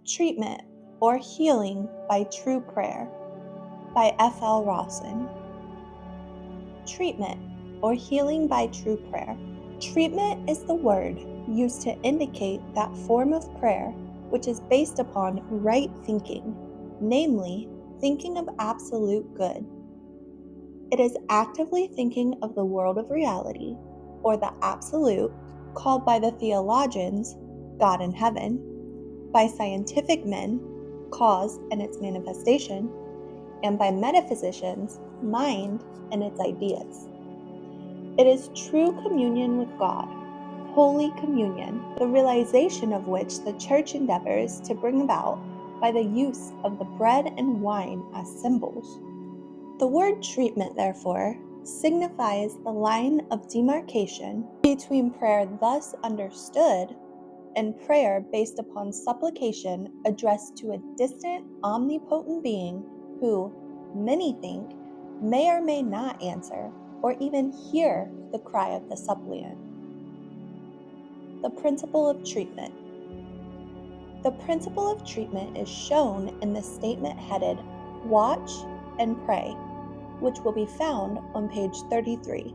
Treatment or Healing by True Prayer by F.L. Rawson. Treatment or healing by true prayer. Treatment is the word used to indicate that form of prayer which is based upon right thinking, namely, thinking of absolute good. It is actively thinking of the world of reality, or the absolute, called by the theologians God in heaven, by scientific men, cause and its manifestation, and by metaphysicians, mind and its ideas. It is true communion with God, Holy Communion, the realization of which the Church endeavors to bring about by the use of the bread and wine as symbols. The word treatment, therefore, signifies the line of demarcation between prayer thus understood and prayer based upon supplication addressed to a distant, omnipotent being who, many think, may or may not answer or even hear the cry of the suppliant. The principle of treatment. The principle of treatment is shown in the statement headed Watch and Pray, which will be found on page 33.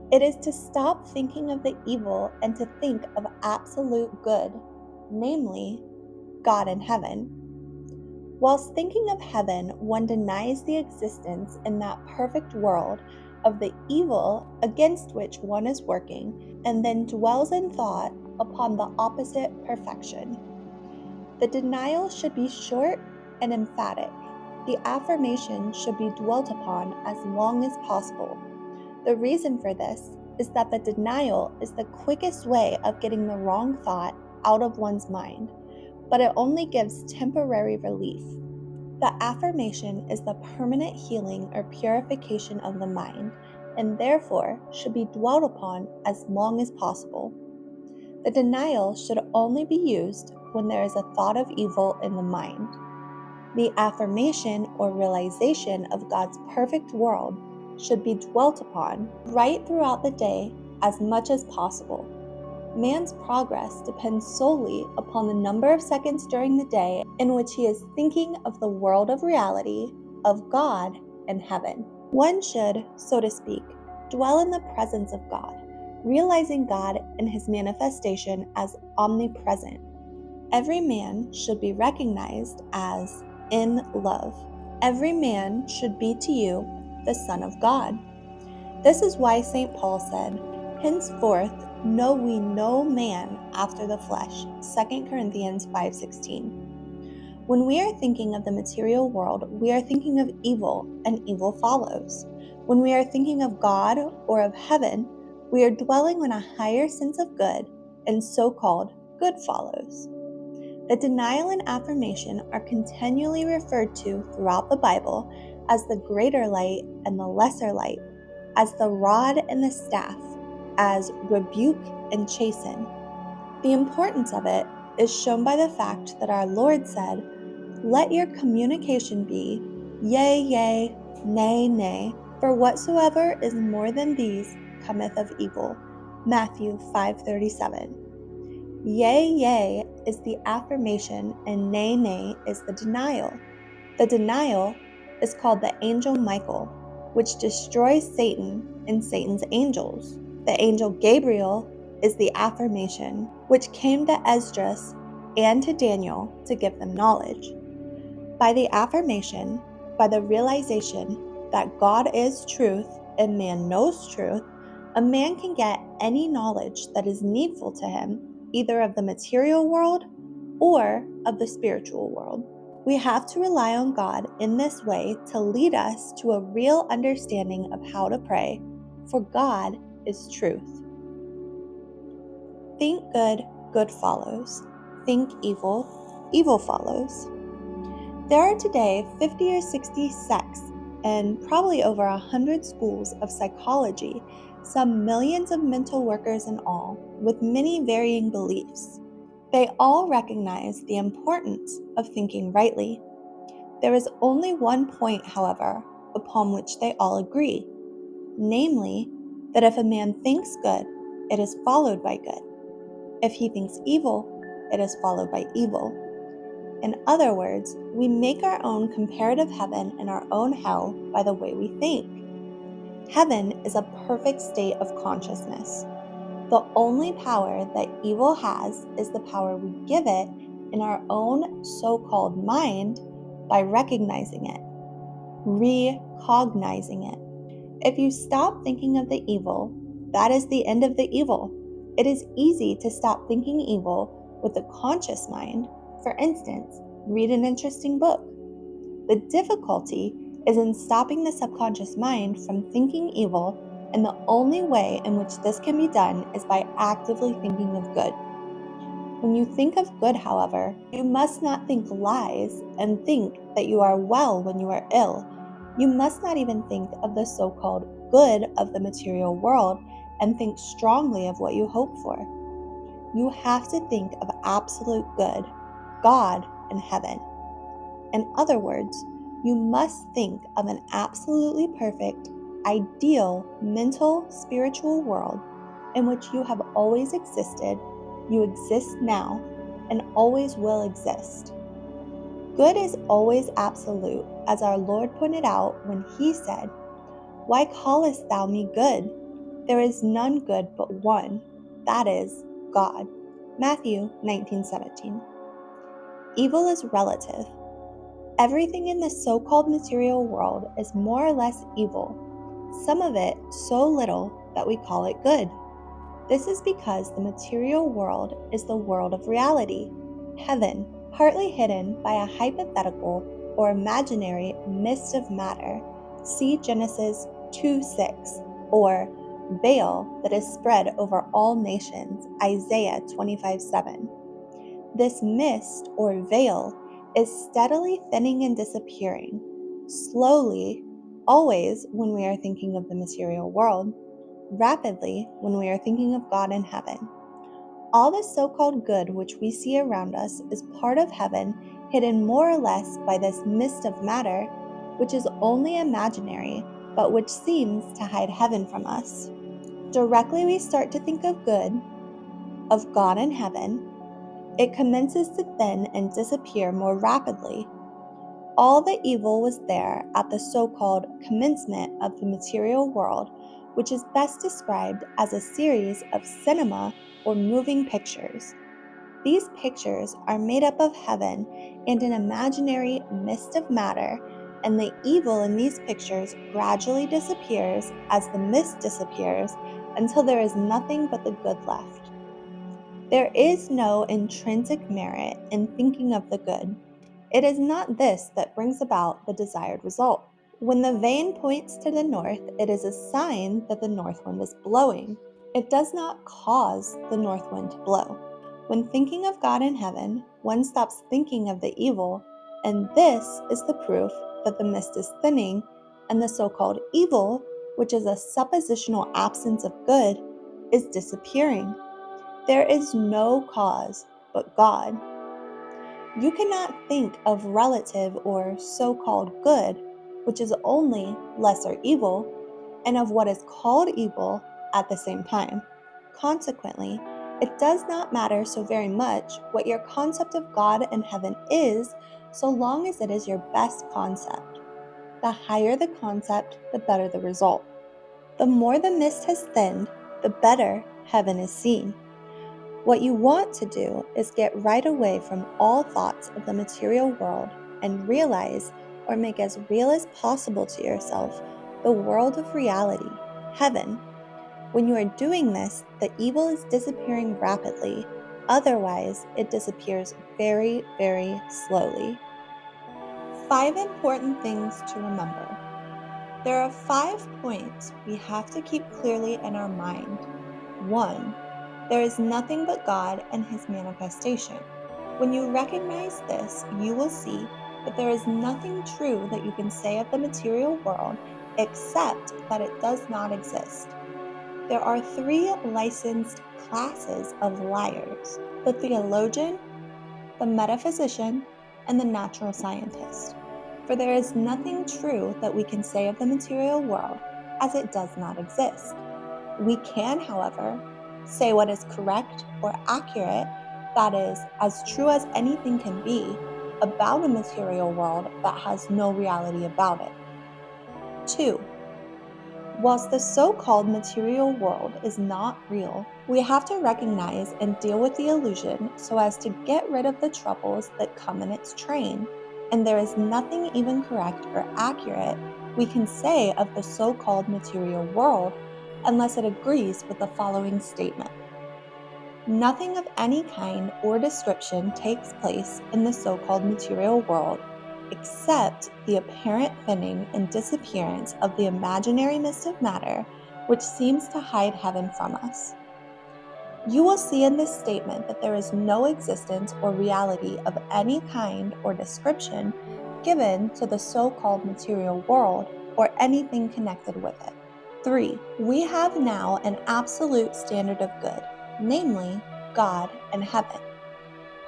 It is to stop thinking of the evil and to think of absolute good, namely, God in heaven. Whilst thinking of heaven, one denies the existence in that perfect world of the evil against which one is working, and then dwells in thought upon the opposite perfection. The denial should be short and emphatic. The affirmation should be dwelt upon as long as possible. The reason for this is that the denial is the quickest way of getting the wrong thought out of one's mind, but it only gives temporary relief. The affirmation is the permanent healing or purification of the mind, and therefore should be dwelt upon as long as possible. The denial should only be used when there is a thought of evil in the mind. The affirmation or realization of God's perfect world should be dwelt upon right throughout the day as much as possible. Man's progress depends solely upon the number of seconds during the day in which he is thinking of the world of reality, of God and heaven. One should, so to speak, dwell in the presence of God, realizing God and his manifestation as omnipresent. Every man should be recognized as in love. Every man should be to you the Son of God. This is why St. Paul said, "Henceforth know we no man after the flesh," 2 Corinthians 5:16. When we are thinking of the material world, we are thinking of evil, and evil follows. When we are thinking of God or of heaven, we are dwelling on a higher sense of good, and so-called good follows. The denial and affirmation are continually referred to throughout the Bible as the greater light and the lesser light, as the rod and the staff, as rebuke and chasten. The importance of it is shown by the fact that our Lord said, "Let your communication be, yea, yea, nay, nay, for whatsoever is more than these cometh of evil." Matthew 5:37. Yea, yea is the affirmation and nay, nay is the denial. The denial is called the angel Michael, which destroys Satan and Satan's angels. The angel Gabriel is the affirmation, which came to Esdras and to Daniel to give them knowledge. By the affirmation, by the realization that God is truth and man knows truth, a man can get any knowledge that is needful to him, either of the material world or of the spiritual world. We have to rely on God in this way to lead us to a real understanding of how to pray, for God is truth. Think good, good follows. Think evil, evil follows. There are today 50 or 60 sects and probably over 100 schools of psychology, some millions of mental workers in all, with many varying beliefs. They all recognize the importance of thinking rightly. There is only one point, however, upon which they all agree, namely, that if a man thinks good, it is followed by good. If he thinks evil, it is followed by evil. In other words, we make our own comparative heaven and our own hell by the way we think. Heaven is a perfect state of consciousness. The only power that evil has is the power we give it in our own so-called mind by recognizing it, recognizing it. If you stop thinking of the evil, that is the end of the evil. It is easy to stop thinking evil with a conscious mind. For instance, read an interesting book. The difficulty is in stopping the subconscious mind from thinking evil, and the only way in which this can be done is by actively thinking of good. When you think of good, however, you must not think lies and think that you are well when you are ill. You must not even think of the so-called good of the material world and think strongly of what you hope for. You have to think of absolute good, God and heaven. In other words, you must think of an absolutely perfect, ideal, mental, spiritual world in which you have always existed, you exist now, and always will exist. Good is always absolute, as our Lord pointed out when He said, "Why callest thou me good? There is none good but one, that is, God." Matthew 19:17. Evil is relative. Everything in the so-called material world is more or less evil, some of it so little that we call it good. This is because the material world is the world of reality, heaven, partly hidden by a hypothetical or imaginary mist of matter. See Genesis 2:6, or veil that is spread over all nations, Isaiah 25:7. This mist or veil is steadily thinning and disappearing, slowly, always when we are thinking of the material world, rapidly when we are thinking of God in heaven. All the so-called good which we see around us is part of heaven, hidden more or less by this mist of matter, which is only imaginary, but which seems to hide heaven from us. Directly we start to think of good, of God in heaven, it commences to thin and disappear more rapidly. All the evil was there at the so-called commencement of the material world, which is best described as a series of cinema or moving pictures. These pictures are made up of heaven and an imaginary mist of matter, and the evil in these pictures gradually disappears as the mist disappears until there is nothing but the good left. There is no intrinsic merit in thinking of the good. It is not this that brings about the desired result. When the vane points to the north, it is a sign that the north wind is blowing. It does not cause the north wind to blow. When thinking of God in heaven, one stops thinking of the evil, and this is the proof that the mist is thinning, and the so-called evil, which is a suppositional absence of good, is disappearing. There is no cause but God. You cannot think of relative or so-called good, which is only lesser evil, and of what is called evil at the same time. Consequently, it does not matter so very much what your concept of God and heaven is, so long as it is your best concept. The higher the concept, the better the result. The more the mist has thinned, the better heaven is seen. What you want to do is get right away from all thoughts of the material world and realize, or make as real as possible to yourself, the world of reality, heaven. When you are doing this, the evil is disappearing rapidly. Otherwise, it disappears very, very slowly. 5 important things to remember. There are 5 points we have to keep clearly in our mind. 1. There is nothing but God and His manifestation. When you recognize this, you will see that there is nothing true that you can say of the material world except that it does not exist. There are 3 licensed classes of liars: the theologian, the metaphysician, and the natural scientist. For there is nothing true that we can say of the material world, as it does not exist. We can, however, say what is correct or accurate, that is, as true as anything can be, about a material world that has no reality about it. 2. Whilst the so-called material world is not real, we have to recognize and deal with the illusion so as to get rid of the troubles that come in its train. And there is nothing even correct or accurate we can say of the so-called material world unless it agrees with the following statement. Nothing of any kind or description takes place in the so-called material world except the apparent thinning and disappearance of the imaginary mist of matter which seems to hide heaven from us. You will see in this statement that there is no existence or reality of any kind or description given to the so-called material world or anything connected with it. 3. We have now an absolute standard of good, namely God and heaven.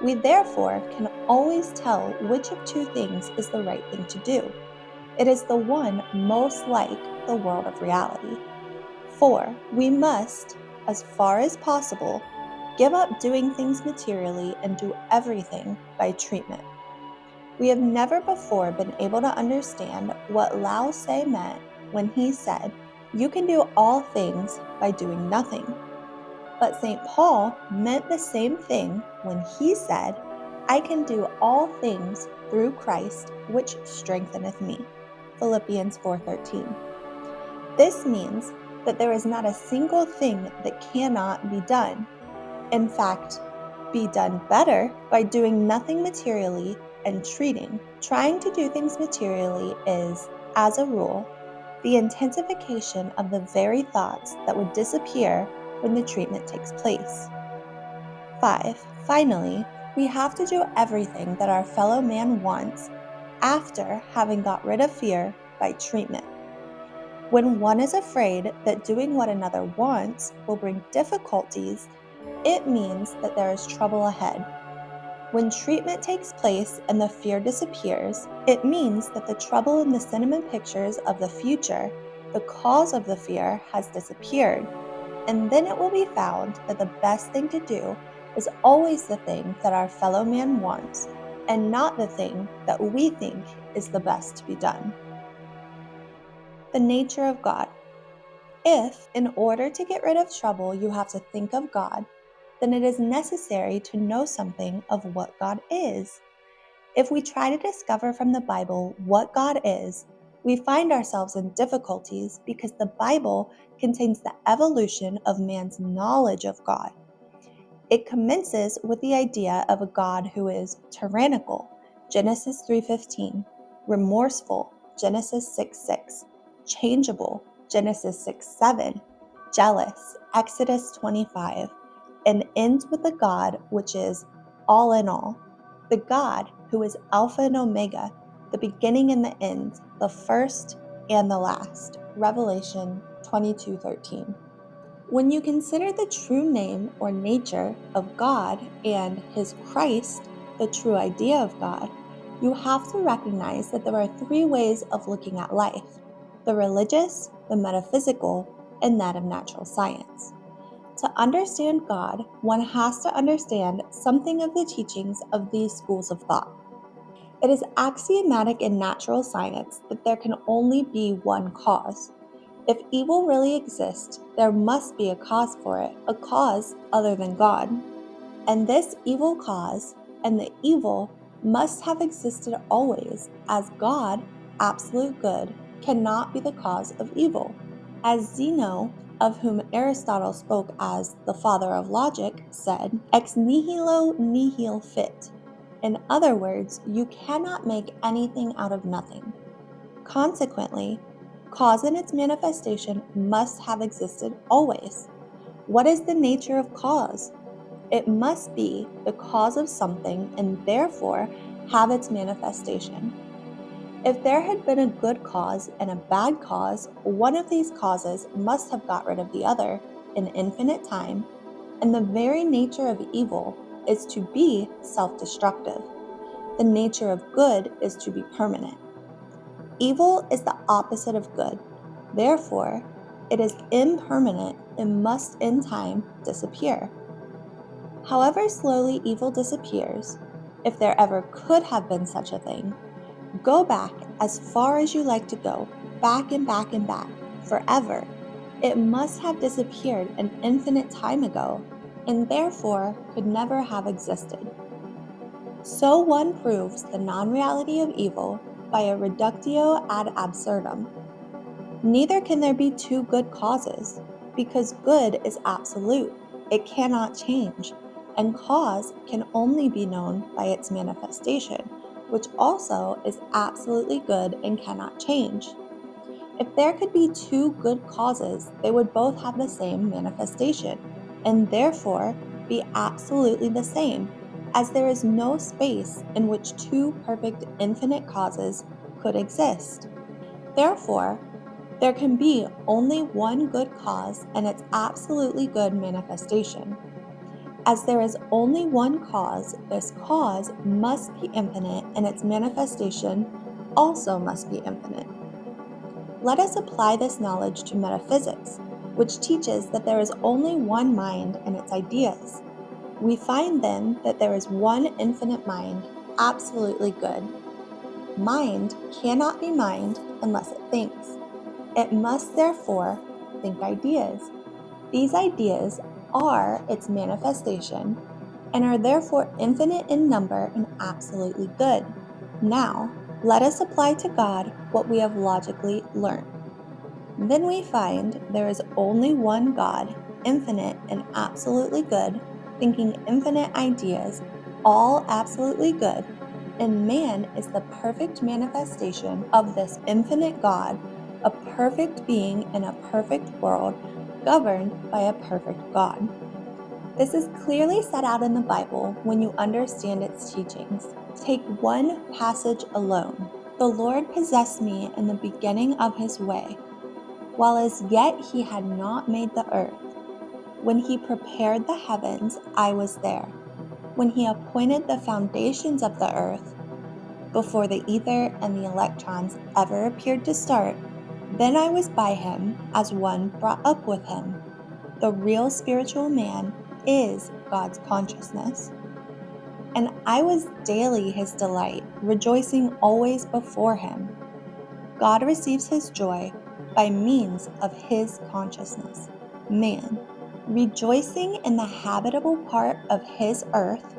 We therefore can always tell which of two things is the right thing to do. It is the one most like the world of reality. 4. We must, as far as possible, give up doing things materially and do everything by treatment. We have never before been able to understand what Lao Tse meant when he said, "You can do all things by doing nothing." But St. Paul meant the same thing when he said, "I can do all things through Christ, which strengtheneth me." Philippians 4:13. This means that there is not a single thing that cannot be done. In fact, be done better by doing nothing materially and treating. Trying to do things materially is, as a rule, the intensification of the very thoughts that would disappear when the treatment takes place. 5. Finally, we have to do everything that our fellow man wants after having got rid of fear by treatment. When one is afraid that doing what another wants will bring difficulties, it means that there is trouble ahead. When treatment takes place and the fear disappears, it means that the trouble in the cinema pictures of the future, the cause of the fear, has disappeared. And then it will be found that the best thing to do is always the thing that our fellow man wants, and not the thing that we think is the best to be done. The nature of God. If, in order to get rid of trouble, you have to think of God, then it is necessary to know something of what God is. If we try to discover from the Bible what God is, we find ourselves in difficulties because the Bible contains the evolution of man's knowledge of God. It commences with the idea of a God who is tyrannical, Genesis 3:15, remorseful, Genesis 6:6, changeable, Genesis 6:7, jealous, Exodus 25, and ends with the God which is all in all, the God who is Alpha and Omega, the beginning and the end, the first and the last, Revelation 22:13. When you consider the true name or nature of God and His Christ, the true idea of God, you have to recognize that there are three ways of looking at life: the religious, the metaphysical, and that of natural science. To understand God, one has to understand something of the teachings of these schools of thought. It is axiomatic in natural science that there can only be one cause. If evil really exists, there must be a cause for it, a cause other than God. And this evil cause and the evil must have existed always, as God, absolute good, cannot be the cause of evil. As Zeno, of whom Aristotle spoke as the father of logic, said, "Ex nihilo nihil fit." In other words, you cannot make anything out of nothing. Consequently, cause and its manifestation must have existed always. What is the nature of cause? It must be the cause of something and therefore have its manifestation. If there had been a good cause and a bad cause, one of these causes must have got rid of the other in infinite time, and the very nature of evil is to be self-destructive. The nature of good is to be permanent. Evil is the opposite of good. Therefore, it is impermanent and must in time disappear. However slowly evil disappears, If there ever could have been such a thing, go back as far as you like to go, back and back and back, forever. It must have disappeared an infinite time ago, and therefore could never have existed. So one proves the non-reality of evil by a reductio ad absurdum. Neither can there be two good causes, because good is absolute, it cannot change, and cause can only be known by its manifestation, which also is absolutely good and cannot change. If there could be two good causes, they would both have the same manifestation, and therefore be absolutely the same, as there is no space in which two perfect infinite causes could exist. Therefore, there can be only one good cause and its absolutely good manifestation. As there is only one cause, this cause must be infinite and its manifestation also must be infinite. Let us apply this knowledge to metaphysics, which teaches that there is only one mind and its ideas. We find then that there is one infinite mind, absolutely good. Mind cannot be mind unless it thinks. It must therefore think ideas. These ideas are its manifestation and are therefore infinite in number and absolutely good. Now, let us apply to God what we have logically learned. Then we find there is only one God, infinite and absolutely good, thinking infinite ideas, all absolutely good, and man is the perfect manifestation of this infinite God, a perfect being in a perfect world, governed by a perfect God. This is clearly set out in the Bible when you understand its teachings. Take one passage alone. The Lord possessed me in the beginning of his way, while as yet he had not made the earth. When he prepared the heavens, I was there. When he appointed the foundations of the earth, before the ether and the electrons ever appeared to start, then I was by him as one brought up with him. The real spiritual man is God's consciousness. And I was daily his delight, rejoicing always before him. God receives his joy by means of his consciousness, man, rejoicing in the habitable part of his earth,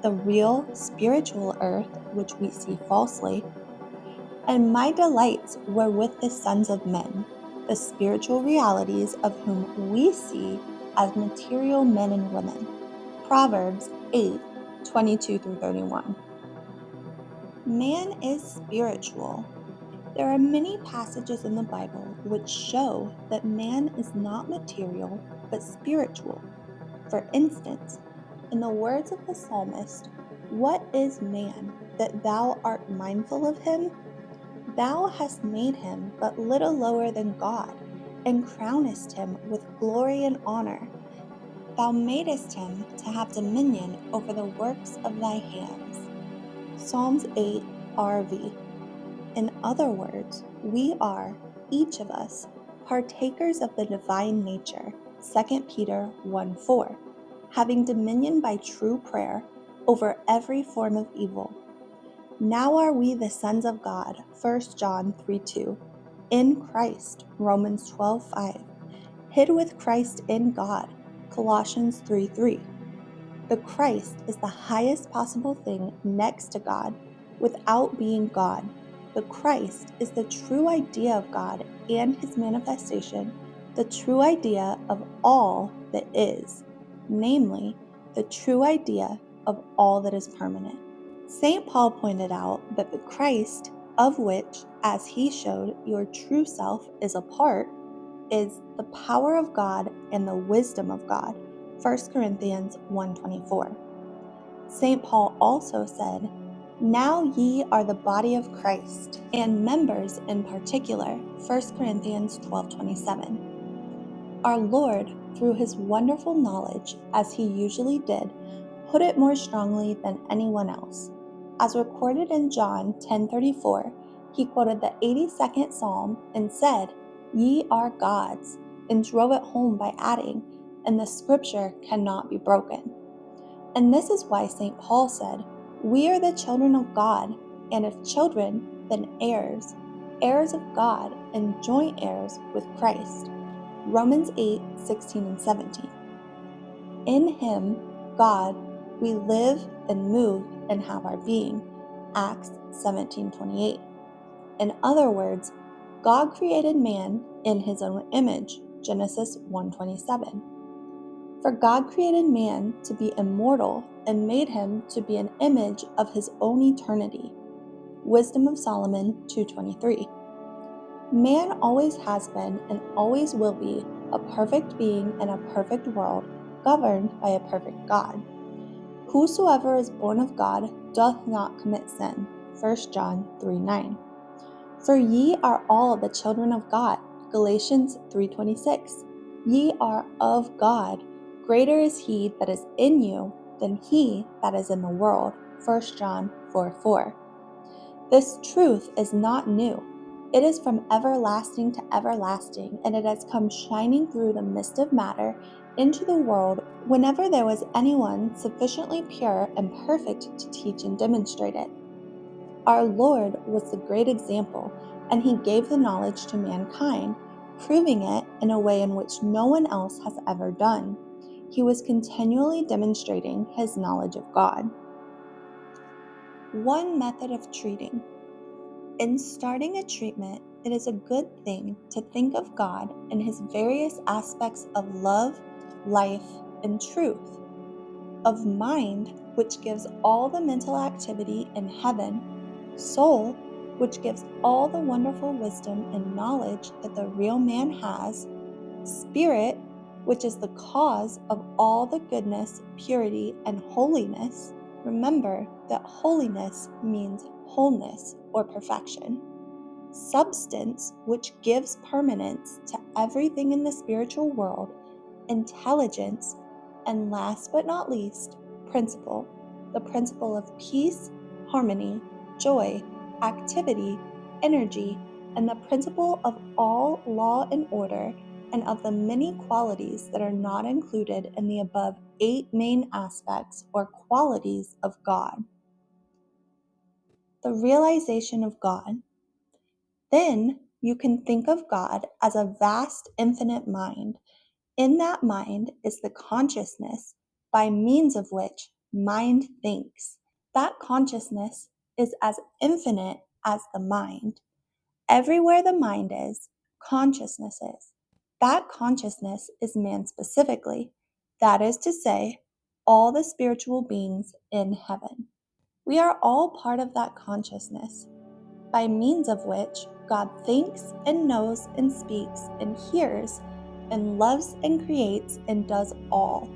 the real spiritual earth which we see falsely, and my delights were with the sons of men, the spiritual realities of whom we see as material men and women. Proverbs 8:22 through 31. Man is spiritual. There are many passages in the Bible which show that man is not material but spiritual. For instance, in the words of the psalmist, "What is man that thou art mindful of him? Thou hast made him but little lower than God, and crownest him with glory and honor. Thou madest him to have dominion over the works of thy hands." Psalms 8 RV. In other words, we are, each of us, partakers of the divine nature, 2 Peter 1:4, having dominion by true prayer over every form of evil. Now are we the sons of God, 1 John 3:2, in Christ, Romans 12:5, hid with Christ in God, Colossians 3:3. The Christ is the highest possible thing next to God without being God. The Christ is the true idea of God and his manifestation, the true idea of all that is, namely, the true idea of all that is permanent. St. Paul pointed out that the Christ, of which, as he showed, your true self is a part, is the power of God and the wisdom of God. 1 Corinthians 1:24. St. Paul also said, "Now ye are the body of Christ, and members in particular." 1 Corinthians 12:27. Our Lord, through his wonderful knowledge, as he usually did, put it more strongly than anyone else. As recorded in John 10:34, he quoted the 82nd Psalm and said, "Ye are gods," and drove it home by adding, "and the scripture cannot be broken." And this is why St. Paul said, We are the children of God, and if children, then heirs, heirs of God and joint heirs with Christ. Romans 8:16 and 17. In him, God, we live and move and have our being. Acts 17:28. In other words, God created man in his own image. Genesis 1:27. For God created man to be immortal and made him to be an image of his own eternity. Wisdom of Solomon 2:23. Man always has been and always will be a perfect being in a perfect world, governed by a perfect God. Whosoever is born of God doth not commit sin. 1 John 3:9. For ye are all the children of God. Galatians 3:26. Ye are of God. Greater is he that is in you than he that is in the world. 1 John 4:4. This truth is not new. It is from everlasting to everlasting, and it has come shining through the mist of matter into the world whenever there was anyone sufficiently pure and perfect to teach and demonstrate it. Our Lord was the great example, and he gave the knowledge to mankind, proving it in a way in which no one else has ever done. He was continually demonstrating his knowledge of God. One method of treating. In starting a treatment, it is a good thing to think of God in his various aspects of love, life, and truth, of mind, which gives all the mental activity in heaven, soul, which gives all the wonderful wisdom and knowledge that the real man has, spirit, which is the cause of all the goodness, purity, and holiness. Remember that holiness means wholeness or perfection. Substance, which gives permanence to everything in the spiritual world, intelligence, and last but not least, principle, the principle of peace, harmony, joy, activity, energy, and the principle of all law and order, and of the many qualities that are not included in the above 8 main aspects or qualities of God. The realization of God. Then you can think of God as a vast, infinite mind. In that mind is the consciousness by means of which mind thinks. That consciousness is as infinite as the mind. Everywhere the mind is, consciousness is. That consciousness is man specifically, that is to say, all the spiritual beings in heaven. We are all part of that consciousness, by means of which God thinks and knows and speaks and hears and loves and creates and does all.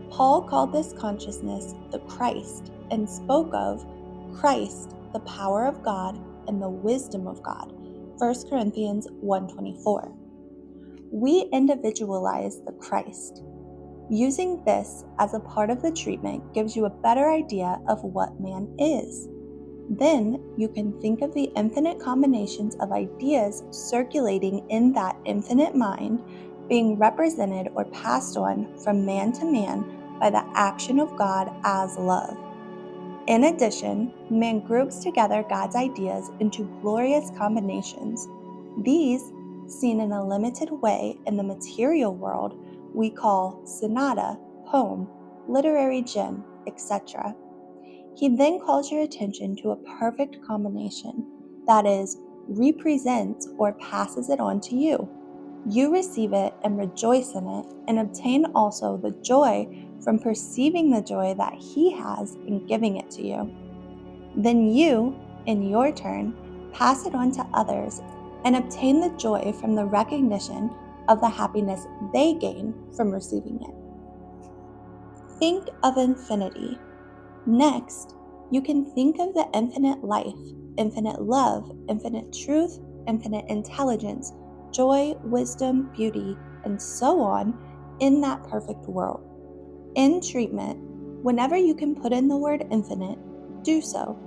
Paul called this consciousness the Christ and spoke of Christ, the power of God and the wisdom of God. 1 Corinthians 1:24. We individualize the Christ. Using this as a part of the treatment gives you a better idea of what man is. Then you can think of the infinite combinations of ideas circulating in that infinite mind being represented or passed on from man to man by the action of God as love. In addition, man groups together God's ideas into glorious combinations. These, seen in a limited way in the material world, we call sonata, poem, literary gem, etc. He then calls your attention to a perfect combination, that is, represents or passes it on to you. You receive it and rejoice in it, and obtain also the joy from perceiving the joy that he has in giving it to you. Then you, in your turn, pass it on to others and obtain the joy from the recognition of the happiness they gain from receiving it. Think of infinity. Next, you can think of the infinite life, infinite love, infinite truth, infinite intelligence, joy, wisdom, beauty, and so on in that perfect world. In treatment, whenever you can put in the word infinite, do so.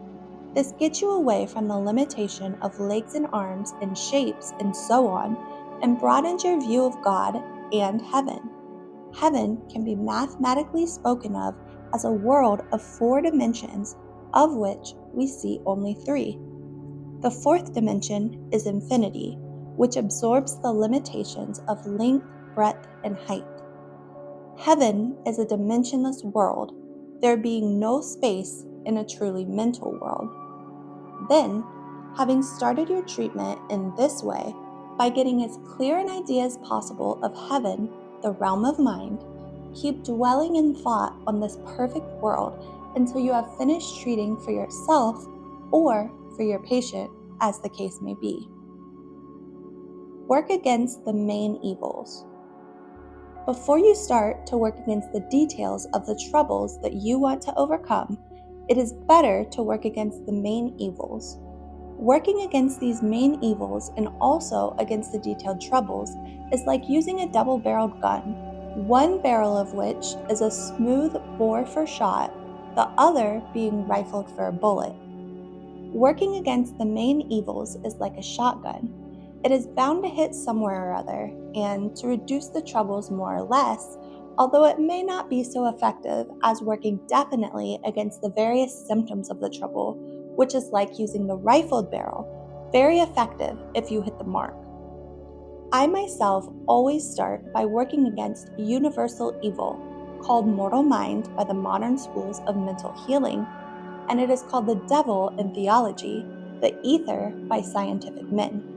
This gets you away from the limitation of legs and arms and shapes and so on, and broadens your view of God and heaven. Heaven can be mathematically spoken of as a world of 4 dimensions, of which we see only 3. The 4th dimension is infinity, which absorbs the limitations of length, breadth, and height. Heaven is a dimensionless world, there being no space in a truly mental world. Then, having started your treatment in this way, by getting as clear an idea as possible of heaven, the realm of mind, keep dwelling in thought on this perfect world until you have finished treating for yourself or for your patient, as the case may be. Work against the main evils. Before you start to work against the details of the troubles that you want to overcome, it is better to work against the main evils. Working against these main evils and also against the detailed troubles is like using a double-barreled gun, one barrel of which is a smooth bore for shot, the other being rifled for a bullet. Working against the main evils is like a shotgun. It is bound to hit somewhere or other, and to reduce the troubles more or less, although it may not be so effective as working definitely against the various symptoms of the trouble, which is like using the rifled barrel, very effective if you hit the mark. I myself always start by working against universal evil, called mortal mind by the modern schools of mental healing, and it is called the devil in theology, the ether by scientific men.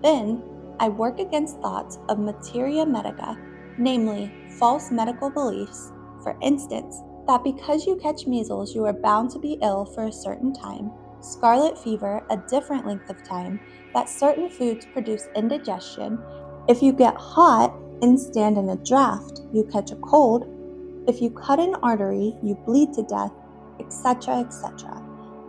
Then, I work against thoughts of materia medica, namely false medical beliefs, for instance, that because you catch measles you are bound to be ill for a certain time, scarlet fever a different length of time, that certain foods produce indigestion, if you get hot and stand in a draft you catch a cold, if you cut an artery you bleed to death, etc., etc.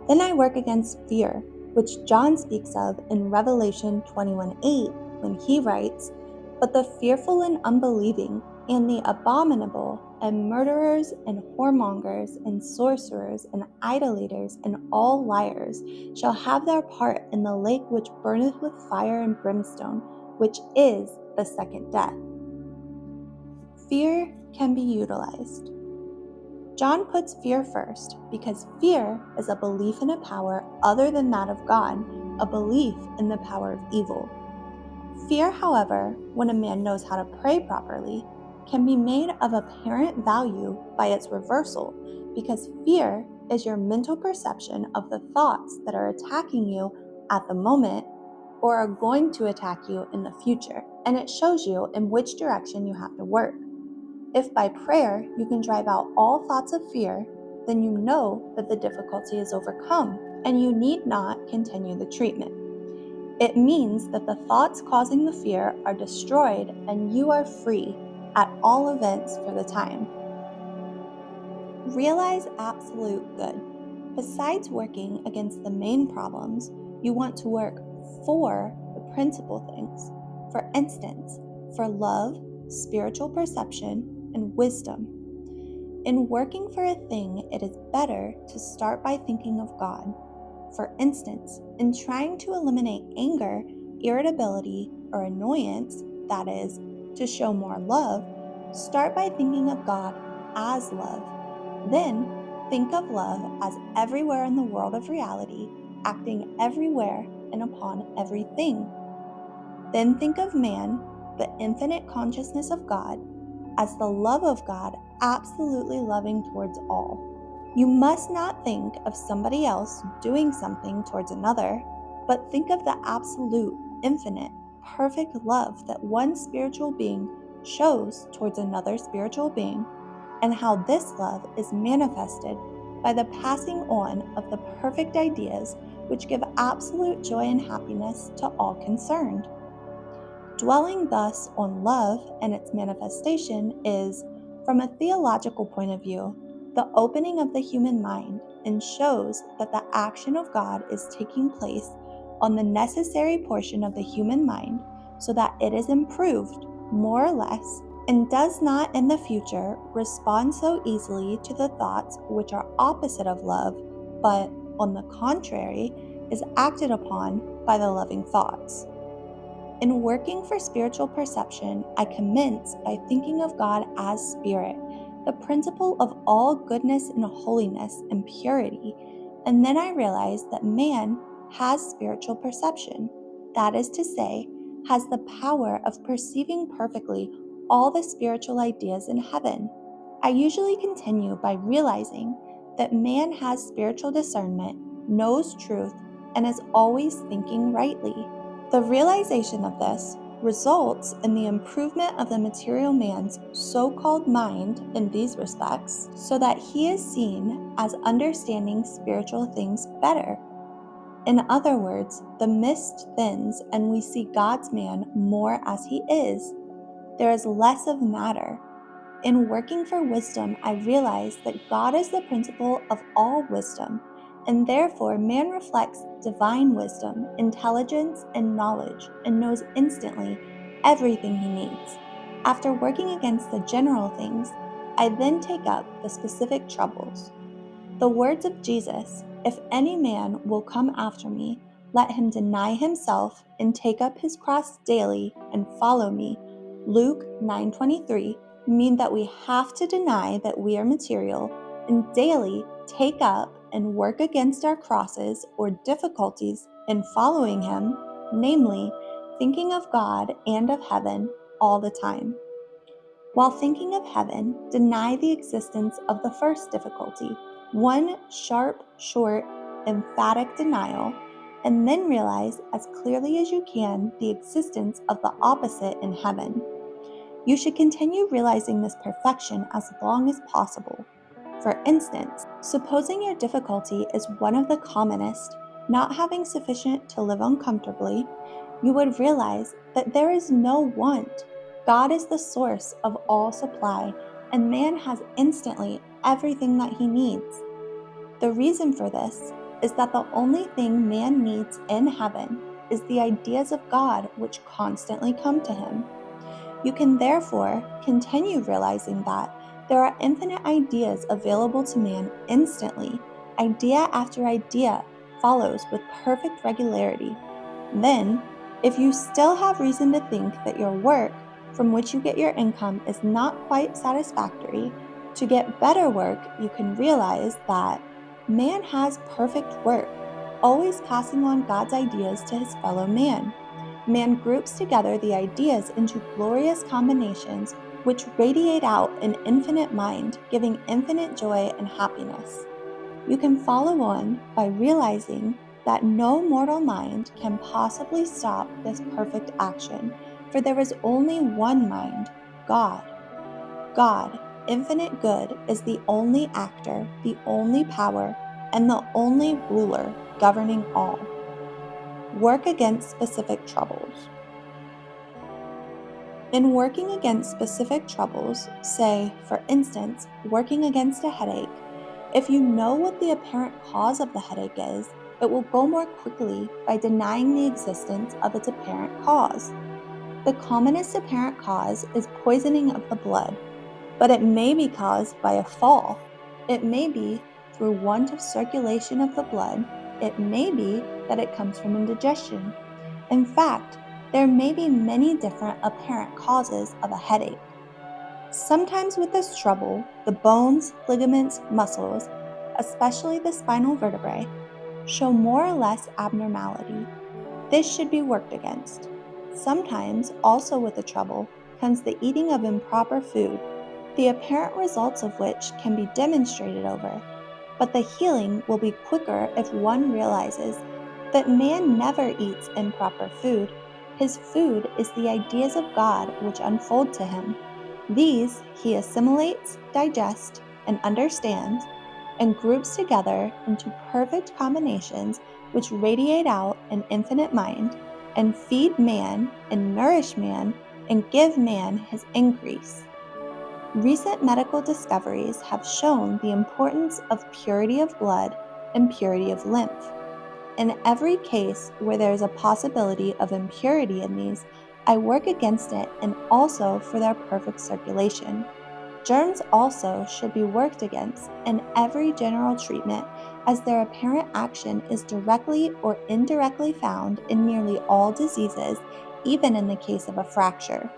Then I work against fear, which John speaks of in Revelation 21:8 when he writes, "But the fearful and unbelieving, and the abominable, and murderers, and whoremongers, and sorcerers, and idolaters, and all liars shall have their part in the lake which burneth with fire and brimstone, which is the second death." Fear can be utilized. John puts fear first because fear is a belief in a power other than that of God, a belief in the power of evil. Fear, however, when a man knows how to pray properly, can be made of apparent value by its reversal, because fear is your mental perception of the thoughts that are attacking you at the moment or are going to attack you in the future, and it shows you in which direction you have to work. If by prayer you can drive out all thoughts of fear, then you know that the difficulty is overcome and you need not continue the treatment. It means that the thoughts causing the fear are destroyed and you are free, at all events for the time. Realize absolute good. Besides working against the main problems, you want to work for the principal things. For instance, for love, spiritual perception, and wisdom. In working for a thing, it is better to start by thinking of God. For instance, in trying to eliminate anger, irritability, or annoyance, that is, to show more love, start by thinking of God as love. Then, think of love as everywhere in the world of reality, acting everywhere and upon everything. Then think of man, the infinite consciousness of God, as the love of God absolutely loving towards all. You must not think of somebody else doing something towards another, but think of the absolute, infinite, perfect love that one spiritual being shows towards another spiritual being, and how this love is manifested by the passing on of the perfect ideas which give absolute joy and happiness to all concerned. Dwelling thus on love and its manifestation is, from a theological point of view, the opening of the human mind and shows that the action of God is taking place on the necessary portion of the human mind so that it is improved, more or less, and does not in the future respond so easily to the thoughts which are opposite of love, but, on the contrary, is acted upon by the loving thoughts. In working for spiritual perception, I commence by thinking of God as Spirit, the principle of all goodness and holiness and purity, And then I realized that man has spiritual perception. That is to say, has the power of perceiving perfectly all the spiritual ideas in heaven. I usually continue by realizing that man has spiritual discernment, knows truth, and is always thinking rightly. The realization of this results in the improvement of the material man's so-called mind in these respects, so that he is seen as understanding spiritual things better. In other words, the mist thins and we see God's man more as he is. There is less of matter. In working for wisdom, I realize that God is the principle of all wisdom, and therefore man reflects divine wisdom, intelligence, and knowledge, and knows instantly everything he needs. After working against the general things, I then take up the specific troubles. The words of Jesus, "If any man will come after me, let him deny himself and take up his cross daily and follow me," Luke 9:23, mean that we have to deny that we are material and daily take up and work against our crosses or difficulties in following him, namely, thinking of God and of heaven all the time. While thinking of heaven, deny the existence of the first difficulty, one sharp, short, emphatic denial, and then realize as clearly as you can the existence of the opposite in heaven. You should continue realizing this perfection as long as possible. For instance, supposing your difficulty is one of the commonest, not having sufficient to live on comfortably, you would realize that there is no want. God is the source of all supply, and man has instantly everything that he needs. The reason for this is that the only thing man needs in heaven is the ideas of God which constantly come to him. You can therefore continue realizing that there are infinite ideas available to man instantly. Idea after idea follows with perfect regularity. Then, if you still have reason to think that your work, from which you get your income, is not quite satisfactory, to get better work, you can realize that man has perfect work, always passing on God's ideas to his fellow man. Man groups together the ideas into glorious combinations which radiate out an infinite mind, giving infinite joy and happiness. You can follow on by realizing that no mortal mind can possibly stop this perfect action, for there is only one mind, God. God, infinite good, is the only actor, the only power, and the only ruler governing all. Work against specific troubles. In working against specific troubles, say, for instance, working against a headache, if you know what the apparent cause of the headache is, it will go more quickly by denying the existence of its apparent cause. The commonest apparent cause is poisoning of the blood, but it may be caused by a fall. It may be through want of circulation of the blood. It may be that it comes from indigestion. In fact, there may be many different apparent causes of a headache. Sometimes with this trouble, the bones, ligaments, muscles, especially the spinal vertebrae, show more or less abnormality. This should be worked against. Sometimes, also with the trouble, comes the eating of improper food, the apparent results of which can be demonstrated over, but the healing will be quicker if one realizes that man never eats improper food. His food is the ideas of God which unfold to him. These he assimilates, digests, and understands, and groups together into perfect combinations which radiate out an infinite mind, and feed man, and nourish man, and give man his increase. Recent medical discoveries have shown the importance of purity of blood and purity of lymph. In every case where there is a possibility of impurity in these, I work against it and also for their perfect circulation. Germs also should be worked against in every general treatment, as their apparent action is directly or indirectly found in nearly all diseases, even in the case of a fracture.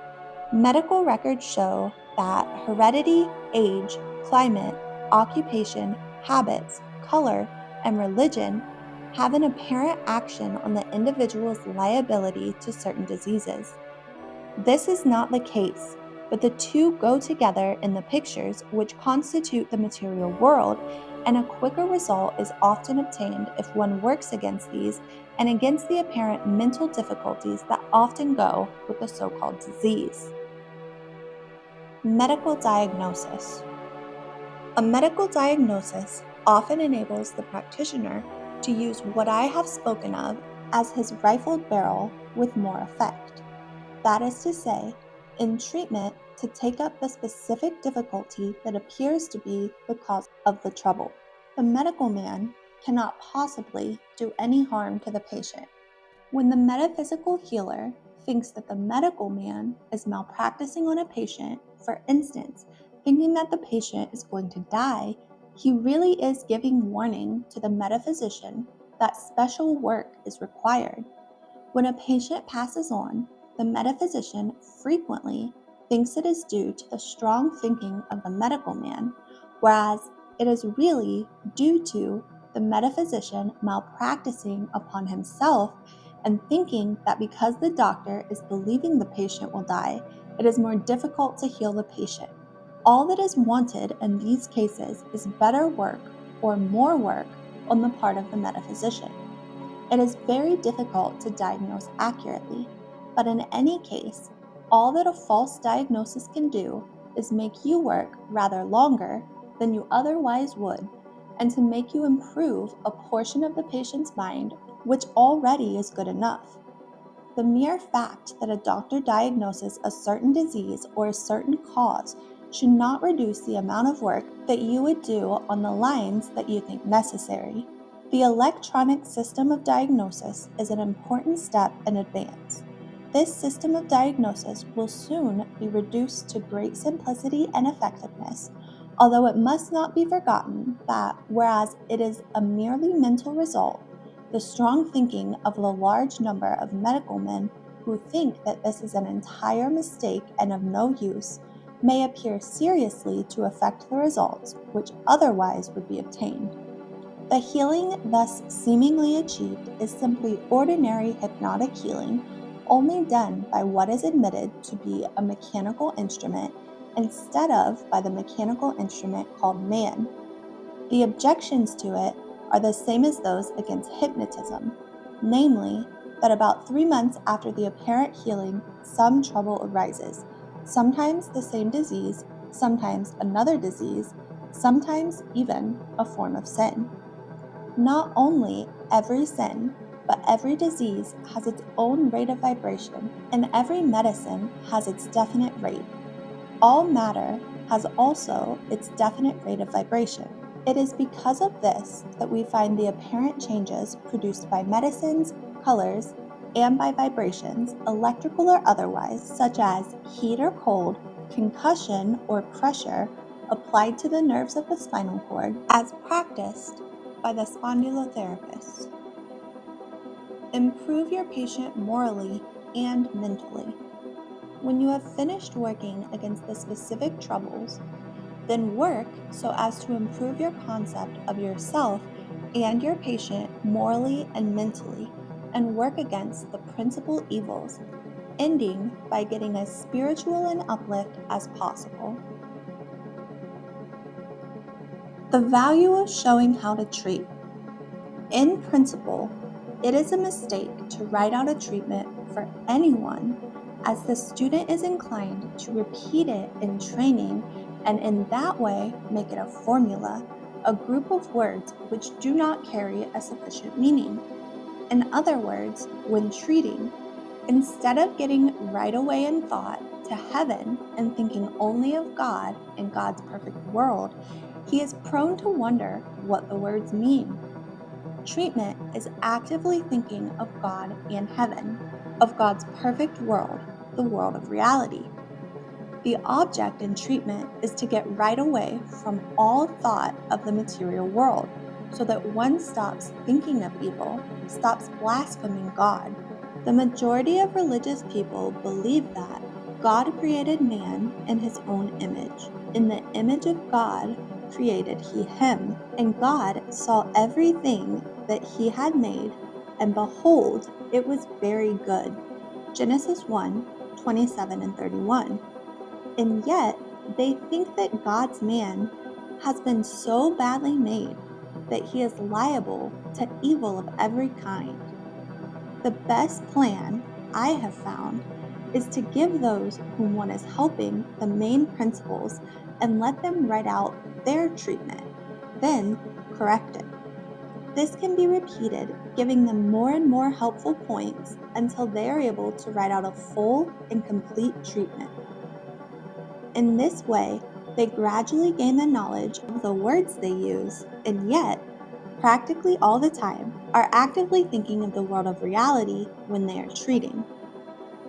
Medical records show that heredity, age, climate, occupation, habits, color, and religion have an apparent action on the individual's liability to certain diseases. This is not the case, but the two go together in the pictures which constitute the material world, and a quicker result is often obtained if one works against these and against the apparent mental difficulties that often go with the so-called disease. Medical diagnosis. A medical diagnosis often enables the practitioner to use what I have spoken of as his rifled barrel with more effect. That is to say, in treatment, to take up the specific difficulty that appears to be the cause of the trouble. The medical man cannot possibly do any harm to the patient. When the metaphysical healer thinks that the medical man is malpracticing on a patient, for instance, thinking that the patient is going to die, he really is giving warning to the metaphysician that special work is required. When a patient passes on, the metaphysician frequently thinks it is due to the strong thinking of the medical man, whereas it is really due to the metaphysician malpracticing upon himself and thinking that because the doctor is believing the patient will die, it is more difficult to heal the patient. All that is wanted in these cases is better work or more work on the part of the metaphysician. It is very difficult to diagnose accurately, but in any case, all that a false diagnosis can do is make you work rather longer than you otherwise would, and to make you improve a portion of the patient's mind, which already is good enough. The mere fact that a doctor diagnoses a certain disease or a certain cause should not reduce the amount of work that you would do on the lines that you think necessary. The electronic system of diagnosis is an important step in advance. This system of diagnosis will soon be reduced to great simplicity and effectiveness, although it must not be forgotten that, whereas it is a merely mental result, the strong thinking of the large number of medical men who think that this is an entire mistake and of no use may appear seriously to affect the results which otherwise would be obtained. The healing thus seemingly achieved is simply ordinary hypnotic healing, only done by what is admitted to be a mechanical instrument instead of by the mechanical instrument called man. The objections to it are the same as those against hypnotism, namely, that about 3 months after the apparent healing, some trouble arises, sometimes the same disease, sometimes another disease, sometimes even a form of sin. Not only every sin, but every disease has its own rate of vibration, and every medicine has its definite rate. All matter has also its definite rate of vibration. It is because of this that we find the apparent changes produced by medicines, colors, and by vibrations, electrical or otherwise, such as heat or cold, concussion, or pressure applied to the nerves of the spinal cord, as practiced by the spondylotherapist. Improve your patient morally and mentally. When you have finished working against the specific troubles, then work so as to improve your concept of yourself and your patient morally and mentally, and work against the principal evils, ending by getting as spiritual an uplift as possible. The value of showing how to treat. In principle, it is a mistake to write out a treatment for anyone, as the student is inclined to repeat it in training and in that way make it a formula, a group of words which do not carry a sufficient meaning. In other words, when treating, instead of getting right away in thought to heaven and thinking only of God and God's perfect world, he is prone to wonder what the words mean. Treatment is actively thinking of God and heaven, of God's perfect world, the world of reality. The object in treatment is to get right away from all thought of the material world, so that one stops thinking of evil, stops blaspheming God. The majority of religious people believe that God created man in his own image. In the image of God created he him, and God saw everything that he had made, and behold, it was very good. Genesis 1:27 and 31. And yet, they think that God's man has been so badly made that he is liable to evil of every kind. The best plan I have found is to give those whom one is helping the main principles and let them write out their treatment, then correct it. This can be repeated, giving them more and more helpful points until they are able to write out a full and complete treatment. In this way, they gradually gain the knowledge of the words they use, and yet, practically all the time, are actively thinking of the world of reality when they are treating.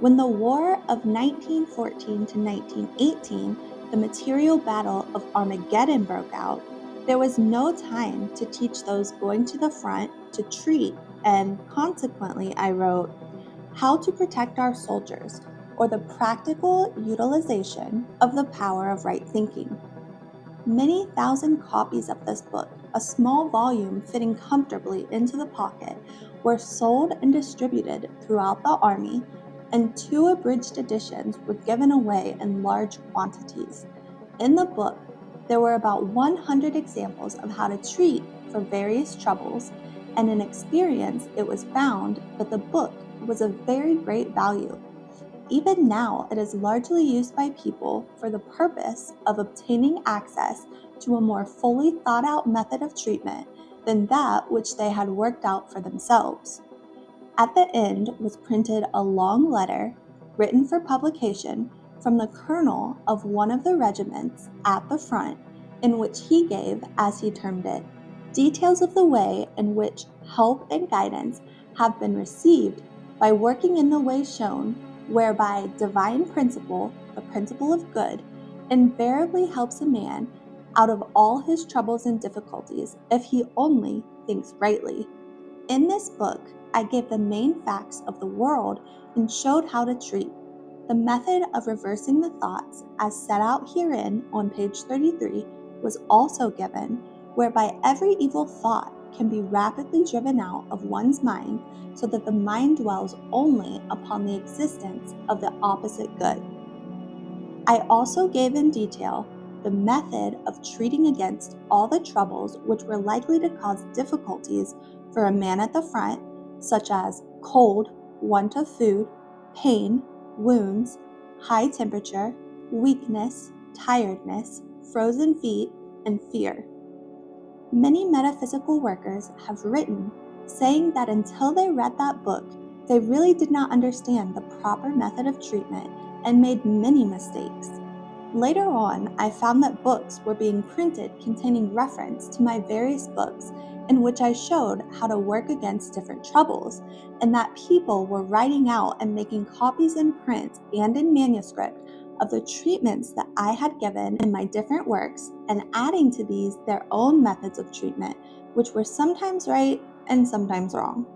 When the War of 1914 to 1918, the material battle of Armageddon broke out, there was no time to teach those going to the front to treat, and consequently, I wrote, How to Protect Our Soldiers, or the practical utilization of the power of right thinking. Many thousand copies of this book, a small volume fitting comfortably into the pocket, were sold and distributed throughout the Army, and 2 abridged editions were given away in large quantities. In the book, there were about 100 examples of how to treat for various troubles, and in experience it was found that the book was of very great value. Even now, it is largely used by people for the purpose of obtaining access to a more fully thought out method of treatment than that which they had worked out for themselves. At the end was printed a long letter, written for publication, from the colonel of one of the regiments at the front, in which he gave, as he termed it, details of the way in which help and guidance have been received by working in the way shown, whereby divine principle, the principle of good, invariably helps a man out of all his troubles and difficulties if he only thinks rightly. In this book, I gave the main facts of the world and showed how to treat. The method of reversing the thoughts, as set out herein on page 33, was also given, whereby every evil thought can be rapidly driven out of one's mind so that the mind dwells only upon the existence of the opposite good. I also gave in detail the method of treating against all the troubles which were likely to cause difficulties for a man at the front, such as cold, want of food, pain, wounds, high temperature, weakness, tiredness, frozen feet, and fear. Many metaphysical workers have written saying that until they read that book, they really did not understand the proper method of treatment and made many mistakes. Later on, I found that books were being printed containing reference to my various books in which I showed how to work against different troubles, and that people were writing out and making copies in print and in manuscript of the treatments that I had given in my different works and adding to these their own methods of treatment, which were sometimes right and sometimes wrong.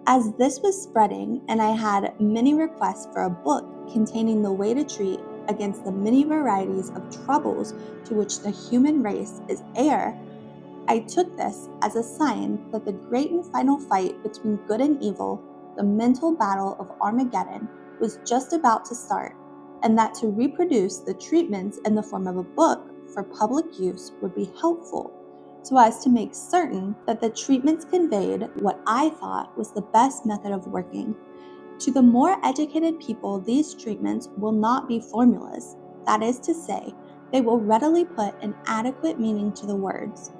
As this was spreading, and I had many requests for a book containing the way to treat against the many varieties of troubles to which the human race is heir, I took this as a sign that the great and final fight between good and evil, the mental battle of Armageddon, was just about to start, and that to reproduce the treatments in the form of a book for public use would be helpful, so as to make certain that the treatments conveyed what I thought was the best method of working. To the more educated people, these treatments will not be formulas. That is to say, they will readily put an adequate meaning to the words.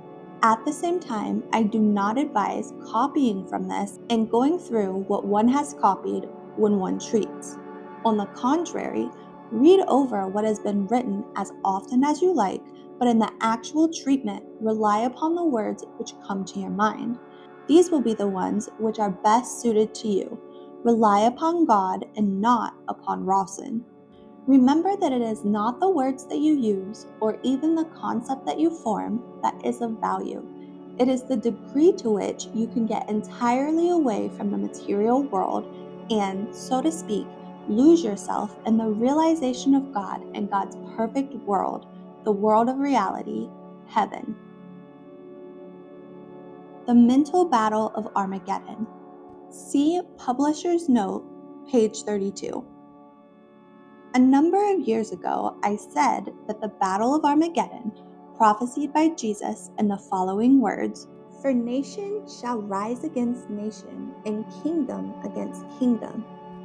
At the same time, I do not advise copying from this and going through what one has copied when one treats. On the contrary, read over what has been written as often as you like, but in the actual treatment, rely upon the words which come to your mind. These will be the ones which are best suited to you. Rely upon God and not upon Rawson. Remember that it is not the words that you use or even the concept that you form that is of value. It is the degree to which you can get entirely away from the material world and, so to speak, lose yourself in the realization of God and God's perfect world, the world of reality, heaven. The mental battle of Armageddon. See Publisher's Note, page 32. A number of years ago, I said that the Battle of Armageddon, prophesied by Jesus in the following words, "For nation shall rise against nation, and kingdom against kingdom,"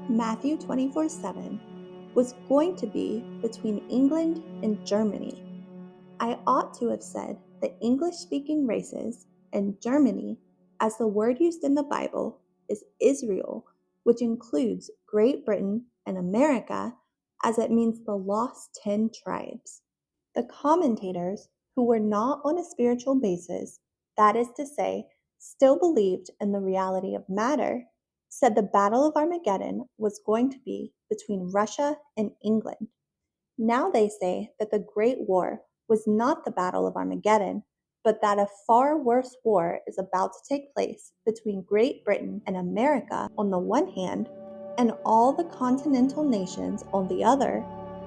Matthew 24:7, was going to be between England and Germany. I ought to have said the English-speaking races and Germany, as the word used in the Bible is Israel, which includes Great Britain and America, as it means the lost 10 tribes. The commentators, who were not on a spiritual basis, that is to say, still believed in the reality of matter, said the Battle of Armageddon was going to be between Russia and England. Now they say that the Great War was not the Battle of Armageddon, but that a far worse war is about to take place between Great Britain and America on the one hand, and all the continental nations on the other,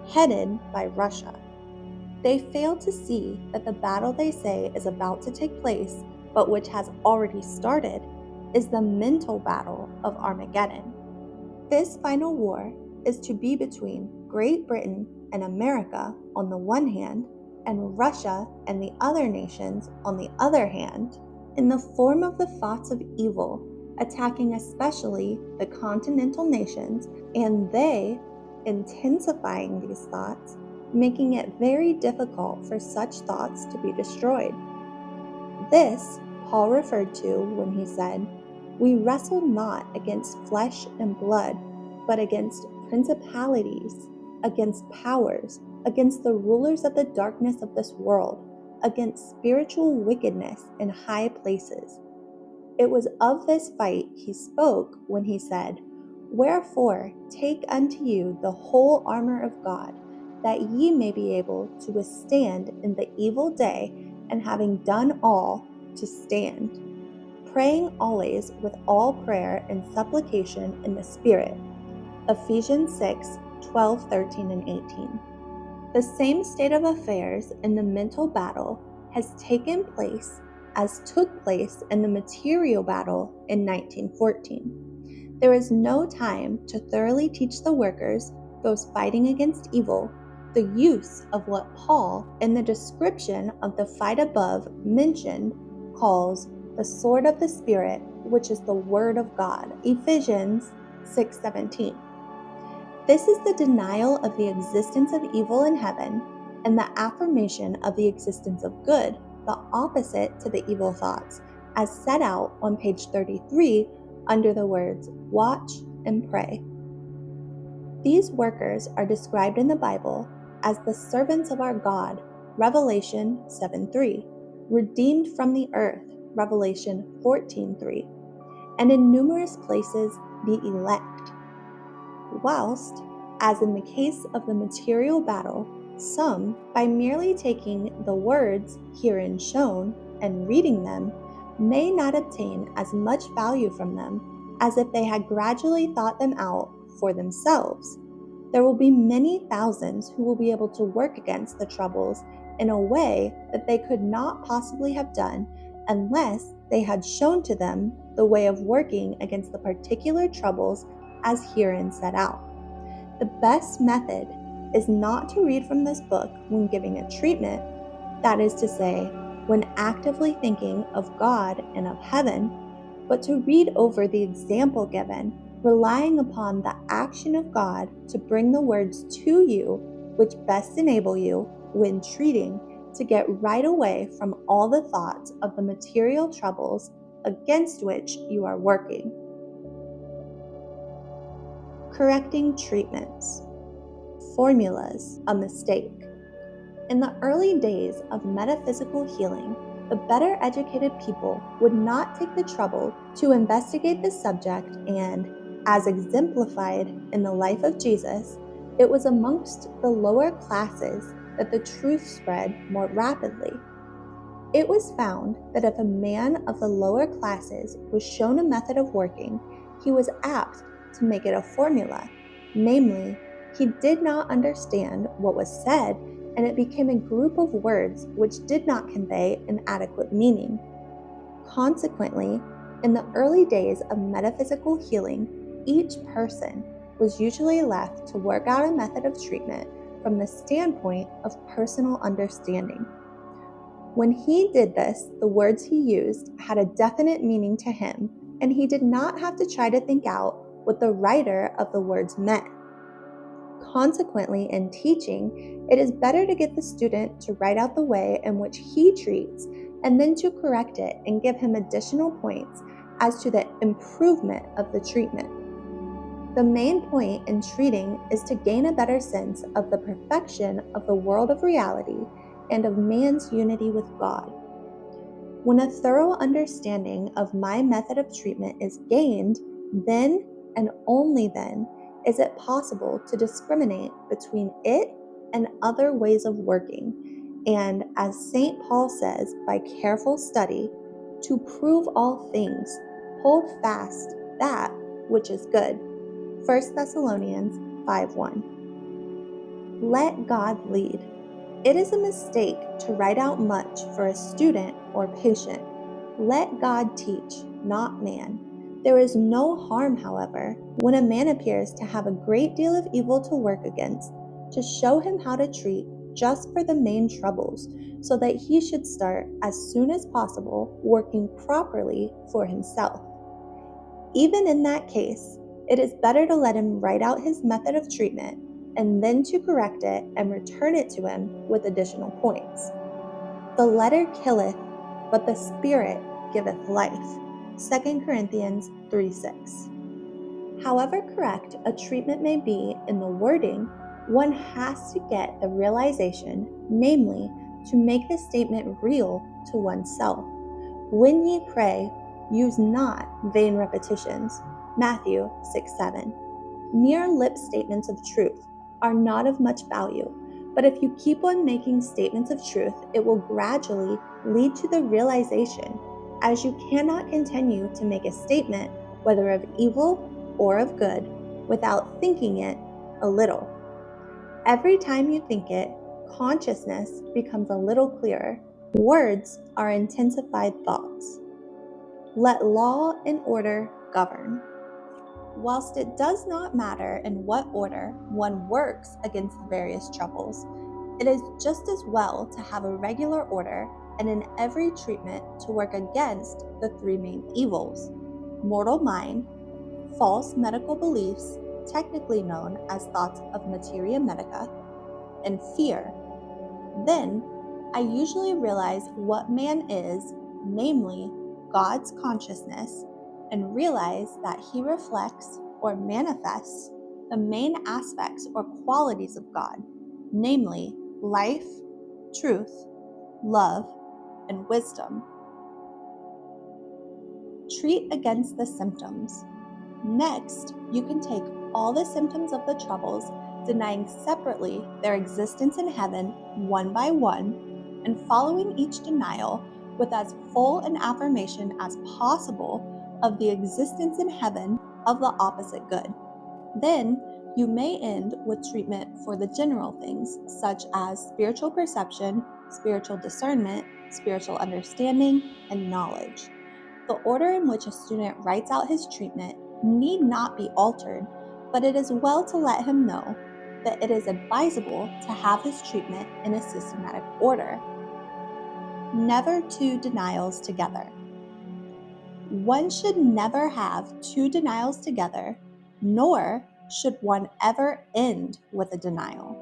headed by Russia. They fail to see that the battle they say is about to take place, but which has already started, is the mental battle of Armageddon. This final war is to be between Great Britain and America on the one hand, and Russia and the other nations on the other hand, in the form of the thoughts of evil, attacking especially the continental nations, and they intensifying these thoughts, making it very difficult for such thoughts to be destroyed. This Paul referred to when he said, "We wrestle not against flesh and blood, but against principalities, against powers, against the rulers of the darkness of this world, against spiritual wickedness in high places." It was of this fight he spoke when he said, "Wherefore take unto you the whole armor of God, that ye may be able to withstand in the evil day, and having done all, to stand. Praying always with all prayer and supplication in the Spirit." Ephesians 6:12, 13, and 18. The same state of affairs in the mental battle has taken place as took place in the material battle in 1914. There is no time to thoroughly teach the workers, those fighting against evil, the use of what Paul, in the description of the fight above mentioned, calls the sword of the Spirit, which is the Word of God. Ephesians 6:17. This is the denial of the existence of evil in heaven and the affirmation of the existence of good, the opposite to the evil thoughts, as set out on page 33 under the words watch and pray. These workers are described in the Bible as the servants of our God, Revelation 7:3, redeemed from the earth, Revelation 14:3, and in numerous places the elect. Whilst, as in the case of the material battle, some, by merely taking the words herein shown and reading them, may not obtain as much value from them as if they had gradually thought them out for themselves, there will be many thousands who will be able to work against the troubles in a way that they could not possibly have done unless they had shown to them the way of working against the particular troubles as herein set out. The best method is not to read from this book when giving a treatment, that is to say, when actively thinking of God and of heaven, but to read over the example given, relying upon the action of God to bring the words to you, which best enable you, when treating, to get right away from all the thoughts of the material troubles against which you are working. Correcting treatments. Formulas, a mistake. In the early days of metaphysical healing, the better educated people would not take the trouble to investigate the subject, and, as exemplified in the life of Jesus, it was amongst the lower classes that the truth spread more rapidly. It was found that if a man of the lower classes was shown a method of working, he was apt to make it a formula, namely, he did not understand what was said, and it became a group of words which did not convey an adequate meaning. Consequently, in the early days of metaphysical healing, each person was usually left to work out a method of treatment from the standpoint of personal understanding. When he did this, the words he used had a definite meaning to him, and he did not have to try to think out what the writer of the words meant. Consequently, in teaching, it is better to get the student to write out the way in which he treats and then to correct it and give him additional points as to the improvement of the treatment. The main point in treating is to gain a better sense of the perfection of the world of reality and of man's unity with God. When a thorough understanding of my method of treatment is gained, then and only then is it possible to discriminate between it and other ways of working, and, as St. Paul says, by careful study, to prove all things, hold fast that which is good. 1 Thessalonians 5:1. Let God lead. It is a mistake to write out much for a student or patient. Let God teach, not man. There is no harm, however, when a man appears to have a great deal of evil to work against, to show him how to treat just for the main troubles, so that he should start as soon as possible working properly for himself. Even in that case, it is better to let him write out his method of treatment and then to correct it and return it to him with additional points. The letter killeth, but the Spirit giveth life. 2 Corinthians 3:6. However correct a treatment may be in the wording, one has to get the realization, namely, to make the statement real to oneself. When ye pray, use not vain repetitions. Matthew 6:7. Mere lip statements of truth are not of much value, but if you keep on making statements of truth, it will gradually lead to the realization, as you cannot continue to make a statement, whether of evil or of good, without thinking it a little. Every time you think it, consciousness becomes a little clearer. Words are intensified thoughts. Let law and order govern. Whilst it does not matter in what order one works against the various troubles, it is just as well to have a regular order and in every treatment to work against the three main evils: mortal mind, false medical beliefs, technically known as thoughts of materia medica, and fear. Then, I usually realize what man is, namely God's consciousness, and realize that he reflects or manifests the main aspects or qualities of God, namely life, truth, love, and wisdom. Treat against the symptoms. Next, you can take all the symptoms of the troubles, denying separately their existence in heaven one by one, and following each denial with as full an affirmation as possible of the existence in heaven of the opposite good. Then, you may end with treatment for the general things, such as spiritual perception, spiritual discernment, spiritual understanding, and knowledge. The order in which a student writes out his treatment need not be altered, but it is well to let him know that it is advisable to have his treatment in a systematic order. Never two denials together. One should never have two denials together, nor should one ever end with a denial.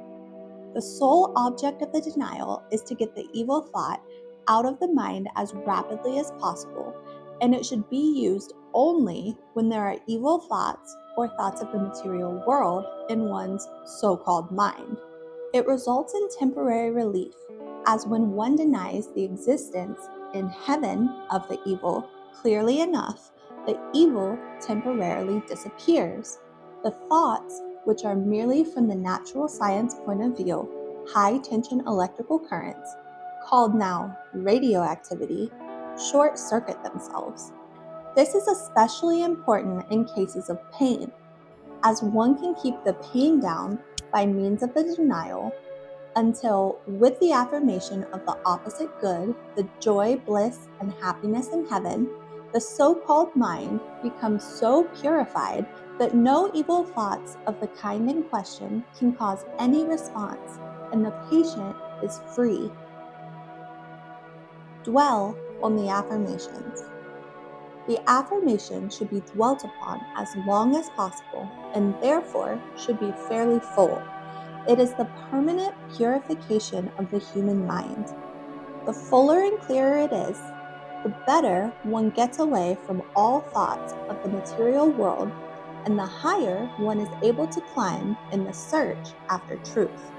The sole object of the denial is to get the evil thought out of the mind as rapidly as possible, and it should be used only when there are evil thoughts or thoughts of the material world in one's so-called mind. It results in temporary relief, as when one denies the existence in heaven of the evil clearly enough, the evil temporarily disappears. The thoughts, which are merely from the natural science point of view, high tension electrical currents, called now radioactivity, short circuit themselves. This is especially important in cases of pain, as one can keep the pain down by means of the denial, until, with the affirmation of the opposite good, the joy, bliss, and happiness in heaven, the so-called mind becomes so purified that no evil thoughts of the kind in question can cause any response, and the patient is free. Dwell on the affirmations. The affirmation should be dwelt upon as long as possible, and therefore should be fairly full. It is the permanent purification of the human mind. The fuller and clearer it is, the better one gets away from all thoughts of the material world, and the higher one is able to climb in the search after truth.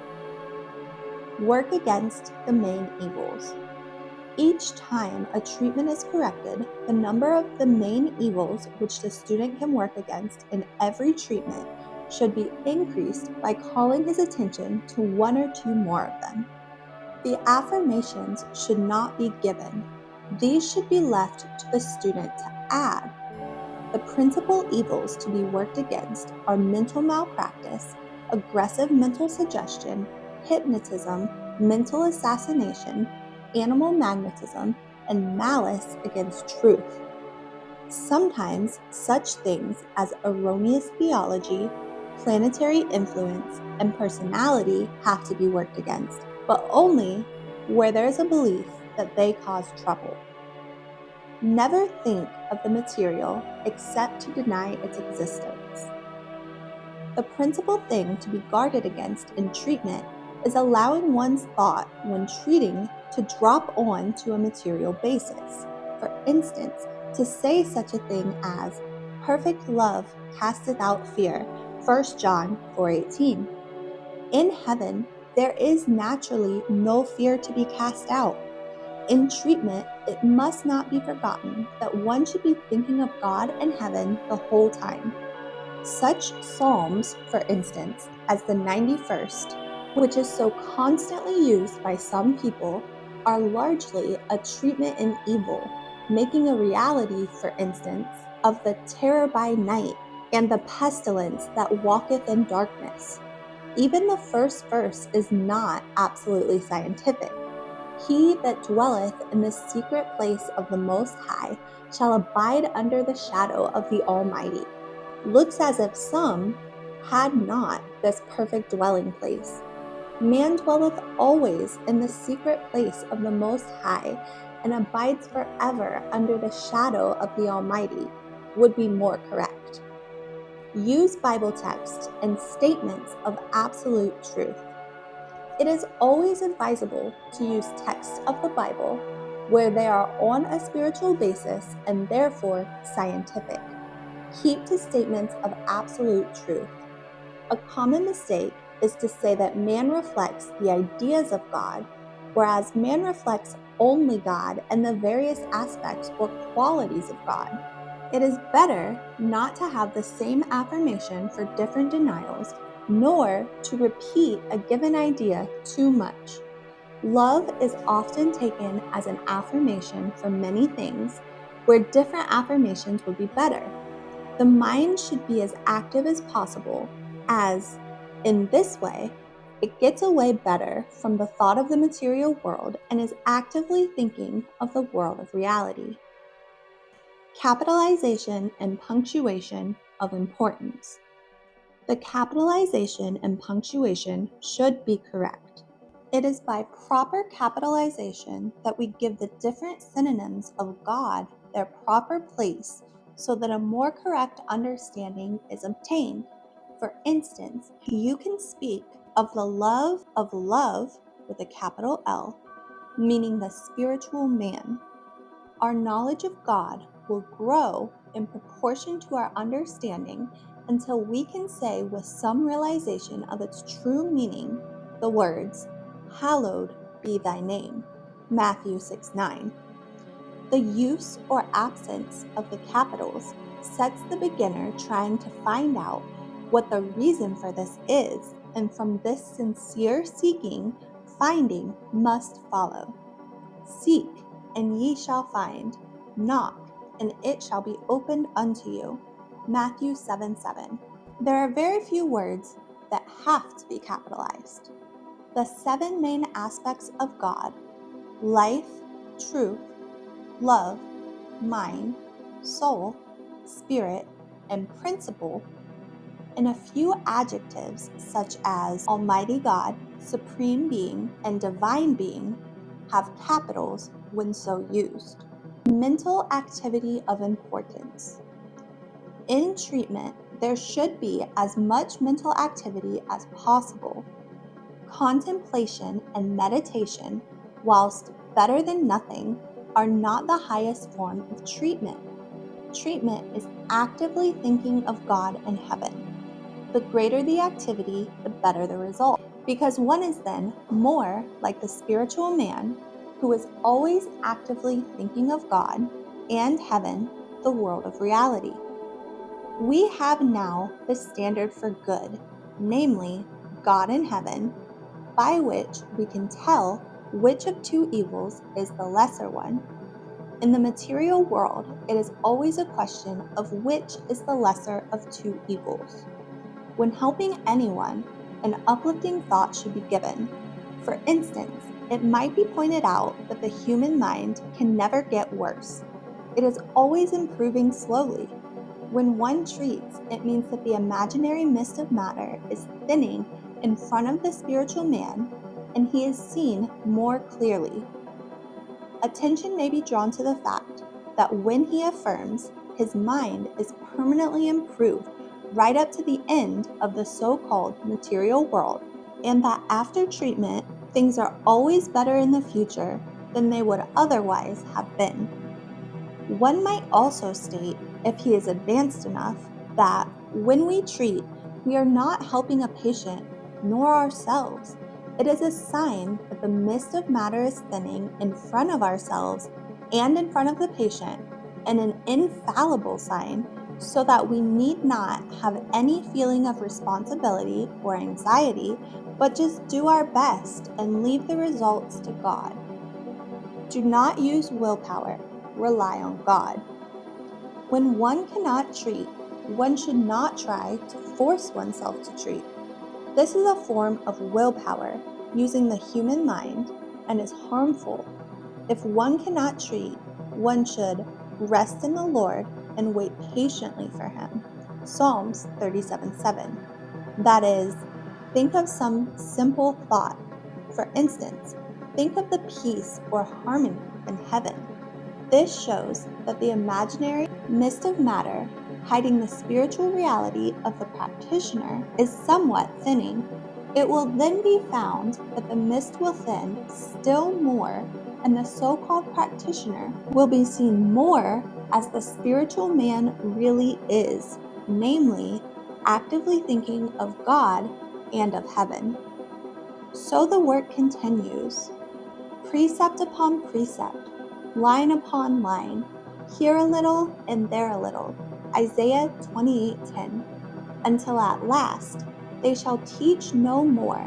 Work against the main evils. Each time a treatment is corrected, the number of the main evils which the student can work against in every treatment should be increased by calling his attention to one or two more of them. The affirmations should not be given. These should be left to the student to add. The principal evils to be worked against are mental malpractice, aggressive mental suggestion, hypnotism, mental assassination, animal magnetism, and malice against truth. Sometimes such things as erroneous theology, planetary influence, and personality have to be worked against, but only where there is a belief that they cause trouble. Never think of the material except to deny its existence. The principal thing to be guarded against in treatment is allowing one's thought when treating to drop on to a material basis. For instance, to say such a thing as, perfect love casteth out fear, 1 John 4:18. In heaven, there is naturally no fear to be cast out. In treatment, it must not be forgotten that one should be thinking of God and heaven the whole time. Such psalms, for instance, as the 91st, which is so constantly used by some people, are largely a treatment in evil, making a reality, for instance, of the terror by night and the pestilence that walketh in darkness. Even the first verse is not absolutely scientific. He that dwelleth in the secret place of the Most High shall abide under the shadow of the Almighty. Looks as if some had not this perfect dwelling place. Man dwelleth always in the secret place of the Most High, and abides forever under the shadow of the Almighty, would be more correct. Use Bible text and statements of absolute truth. It is always advisable to use texts of the Bible where they are on a spiritual basis and therefore scientific. Keep to statements of absolute truth. A common mistake is to say that man reflects the ideas of God, whereas man reflects only God and the various aspects or qualities of God. It is better not to have the same affirmation for different denials, nor to repeat a given idea too much. Love is often taken as an affirmation for many things, where different affirmations would be better. The mind should be as active as possible, as, in this way, it gets away better from the thought of the material world and is actively thinking of the world of reality. Capitalization and punctuation of importance. The capitalization and punctuation should be correct. It is by proper capitalization that we give the different synonyms of God their proper place so that a more correct understanding is obtained. For instance, you can speak of the love of love with a capital L, meaning the spiritual man. Our knowledge of God will grow in proportion to our understanding until we can say with some realization of its true meaning the words, "Hallowed be thy name," Matthew 6:9. The use or absence of the capitals sets the beginner trying to find out what the reason for this is, and from this sincere seeking, finding must follow. Seek, and ye shall find. Knock, and it shall be opened unto you. Matthew 7:7. There are very few words that have to be capitalized. The 7 main aspects of God: life, truth, love, mind, soul, spirit, and principle, and a few adjectives such as Almighty God, Supreme Being, and Divine Being have capitals when so used. Mental activity of importance. In treatment, there should be as much mental activity as possible. Contemplation and meditation, whilst better than nothing, are not the highest form of treatment. Treatment is actively thinking of God and heaven. The greater the activity, the better the result, because one is then more like the spiritual man who is always actively thinking of God and heaven, the world of reality. We have now the standard for good, namely God and heaven, by which we can tell which of two evils is the lesser one. In the material world, it is always a question of which is the lesser of two evils. When helping anyone, an uplifting thought should be given. For instance, it might be pointed out that the human mind can never get worse. It is always improving slowly. When one treats, it means that the imaginary mist of matter is thinning in front of the spiritual man, and he is seen more clearly. Attention may be drawn to the fact that when he affirms, his mind is permanently improved right up to the end of the so-called material world, and that after treatment, things are always better in the future than they would otherwise have been. One might also state, if he is advanced enough, that when we treat, we are not helping a patient nor ourselves. It is a sign that the mist of matter is thinning in front of ourselves and in front of the patient, and an infallible sign, so that we need not have any feeling of responsibility or anxiety, but just do our best and leave the results to God. Do not use willpower, rely on God. When one cannot treat, one should not try to force oneself to treat. This is a form of willpower using the human mind and is harmful. If one cannot treat, one should rest in the Lord and wait patiently for him. Psalms 37:7. That is, think of some simple thought. For instance, think of the peace or harmony in heaven. This shows that the imaginary mist of matter hiding the spiritual reality of the practitioner is somewhat thinning. It will then be found that the mist will thin still more, and the so-called practitioner will be seen more as the spiritual man really is, namely, actively thinking of God and of heaven. So the work continues, precept upon precept, line upon line, here a little and there a little, Isaiah 28:10, until at last they shall teach no more,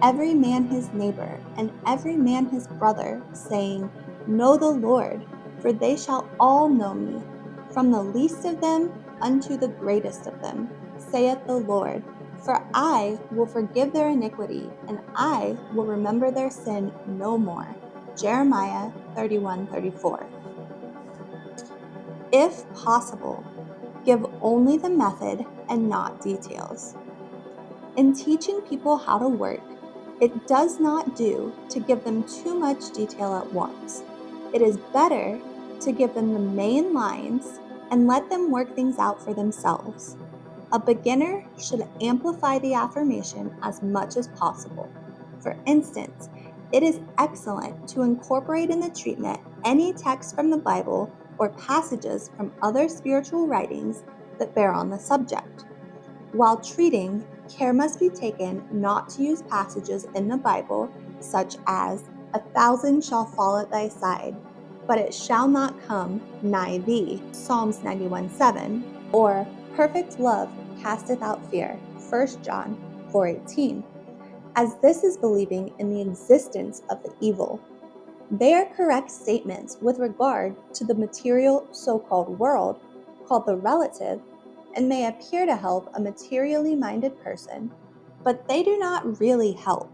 every man his neighbor and every man his brother, saying, Know the Lord, for they shall all know me, from the least of them unto the greatest of them, saith the Lord. For I will forgive their iniquity, and I will remember their sin no more. Jeremiah 31:34. If possible, give only the method and not details. In teaching people how to work, it does not do to give them too much detail at once. It is better to give them the main lines and let them work things out for themselves. A beginner should amplify the affirmation as much as possible. For instance, it is excellent to incorporate in the treatment any text from the Bible or passages from other spiritual writings that bear on the subject. While treating, care must be taken not to use passages in the Bible such as, 1,000 shall fall at thy side, but it shall not come nigh thee, Psalms 91:7, or perfect love casteth out fear, 1 John 4:18, as this is believing in the existence of the evil. They are correct statements with regard to the material so-called world, called the relative, and may appear to help a materially minded person, but they do not really help.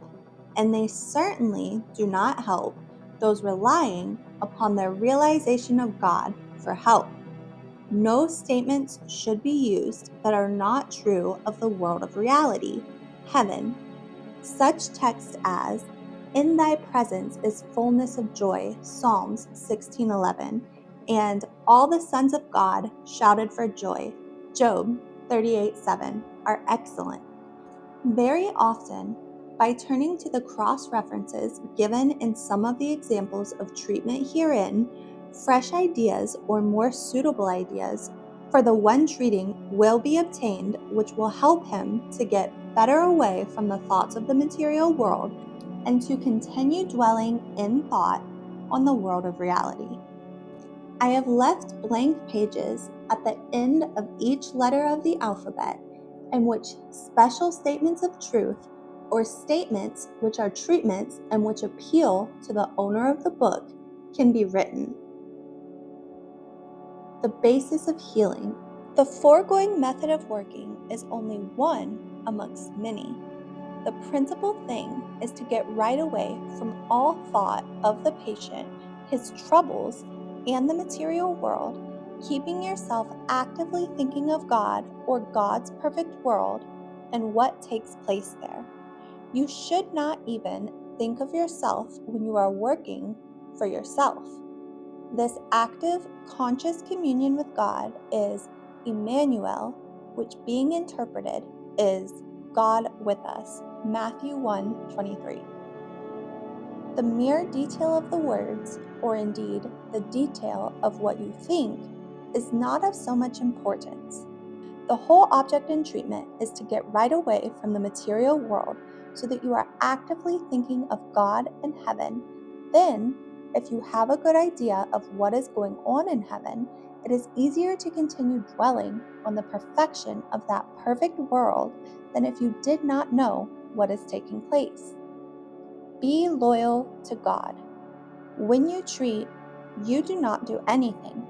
and they certainly do not help those relying upon their realization of God for help. No statements should be used that are not true of the world of reality, heaven. Such texts as, "In thy presence is fullness of joy," Psalms 16:11, and "All the sons of God shouted for joy," Job 38:7, are excellent. Very often, by turning to the cross-references given in some of the examples of treatment herein, fresh ideas or more suitable ideas for the one treating will be obtained, which will help him to get better away from the thoughts of the material world and to continue dwelling in thought on the world of reality. I have left blank pages at the end of each letter of the alphabet in which special statements of truth or statements which are treatments and which appeal to the owner of the book can be written. The basis of healing. The foregoing method of working is only one amongst many. The principal thing is to get right away from all thought of the patient, his troubles, and the material world, keeping yourself actively thinking of God or God's perfect world and what takes place there. You should not even think of yourself when you are working for yourself. This active, conscious communion with God is Emmanuel, which being interpreted is God with us, Matthew 1:23. The mere detail of the words, or indeed the detail of what you think, is not of so much importance. The whole object in treatment is to get right away from the material world so that you are actively thinking of God and heaven. Then, if you have a good idea of what is going on in heaven, it is easier to continue dwelling on the perfection of that perfect world than if you did not know what is taking place. Be loyal to God. When you treat, you do not do anything.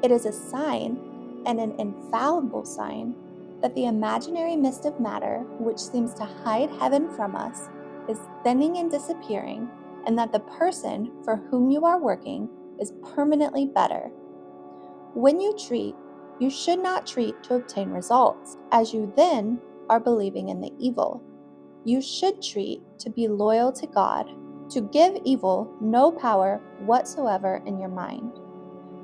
It is a sign, and an infallible sign, that the imaginary mist of matter, which seems to hide heaven from us, is thinning and disappearing, and that the person for whom you are working is permanently better. When you treat, you should not treat to obtain results, as you then are believing in the evil. You should treat to be loyal to God, to give evil no power whatsoever in your mind.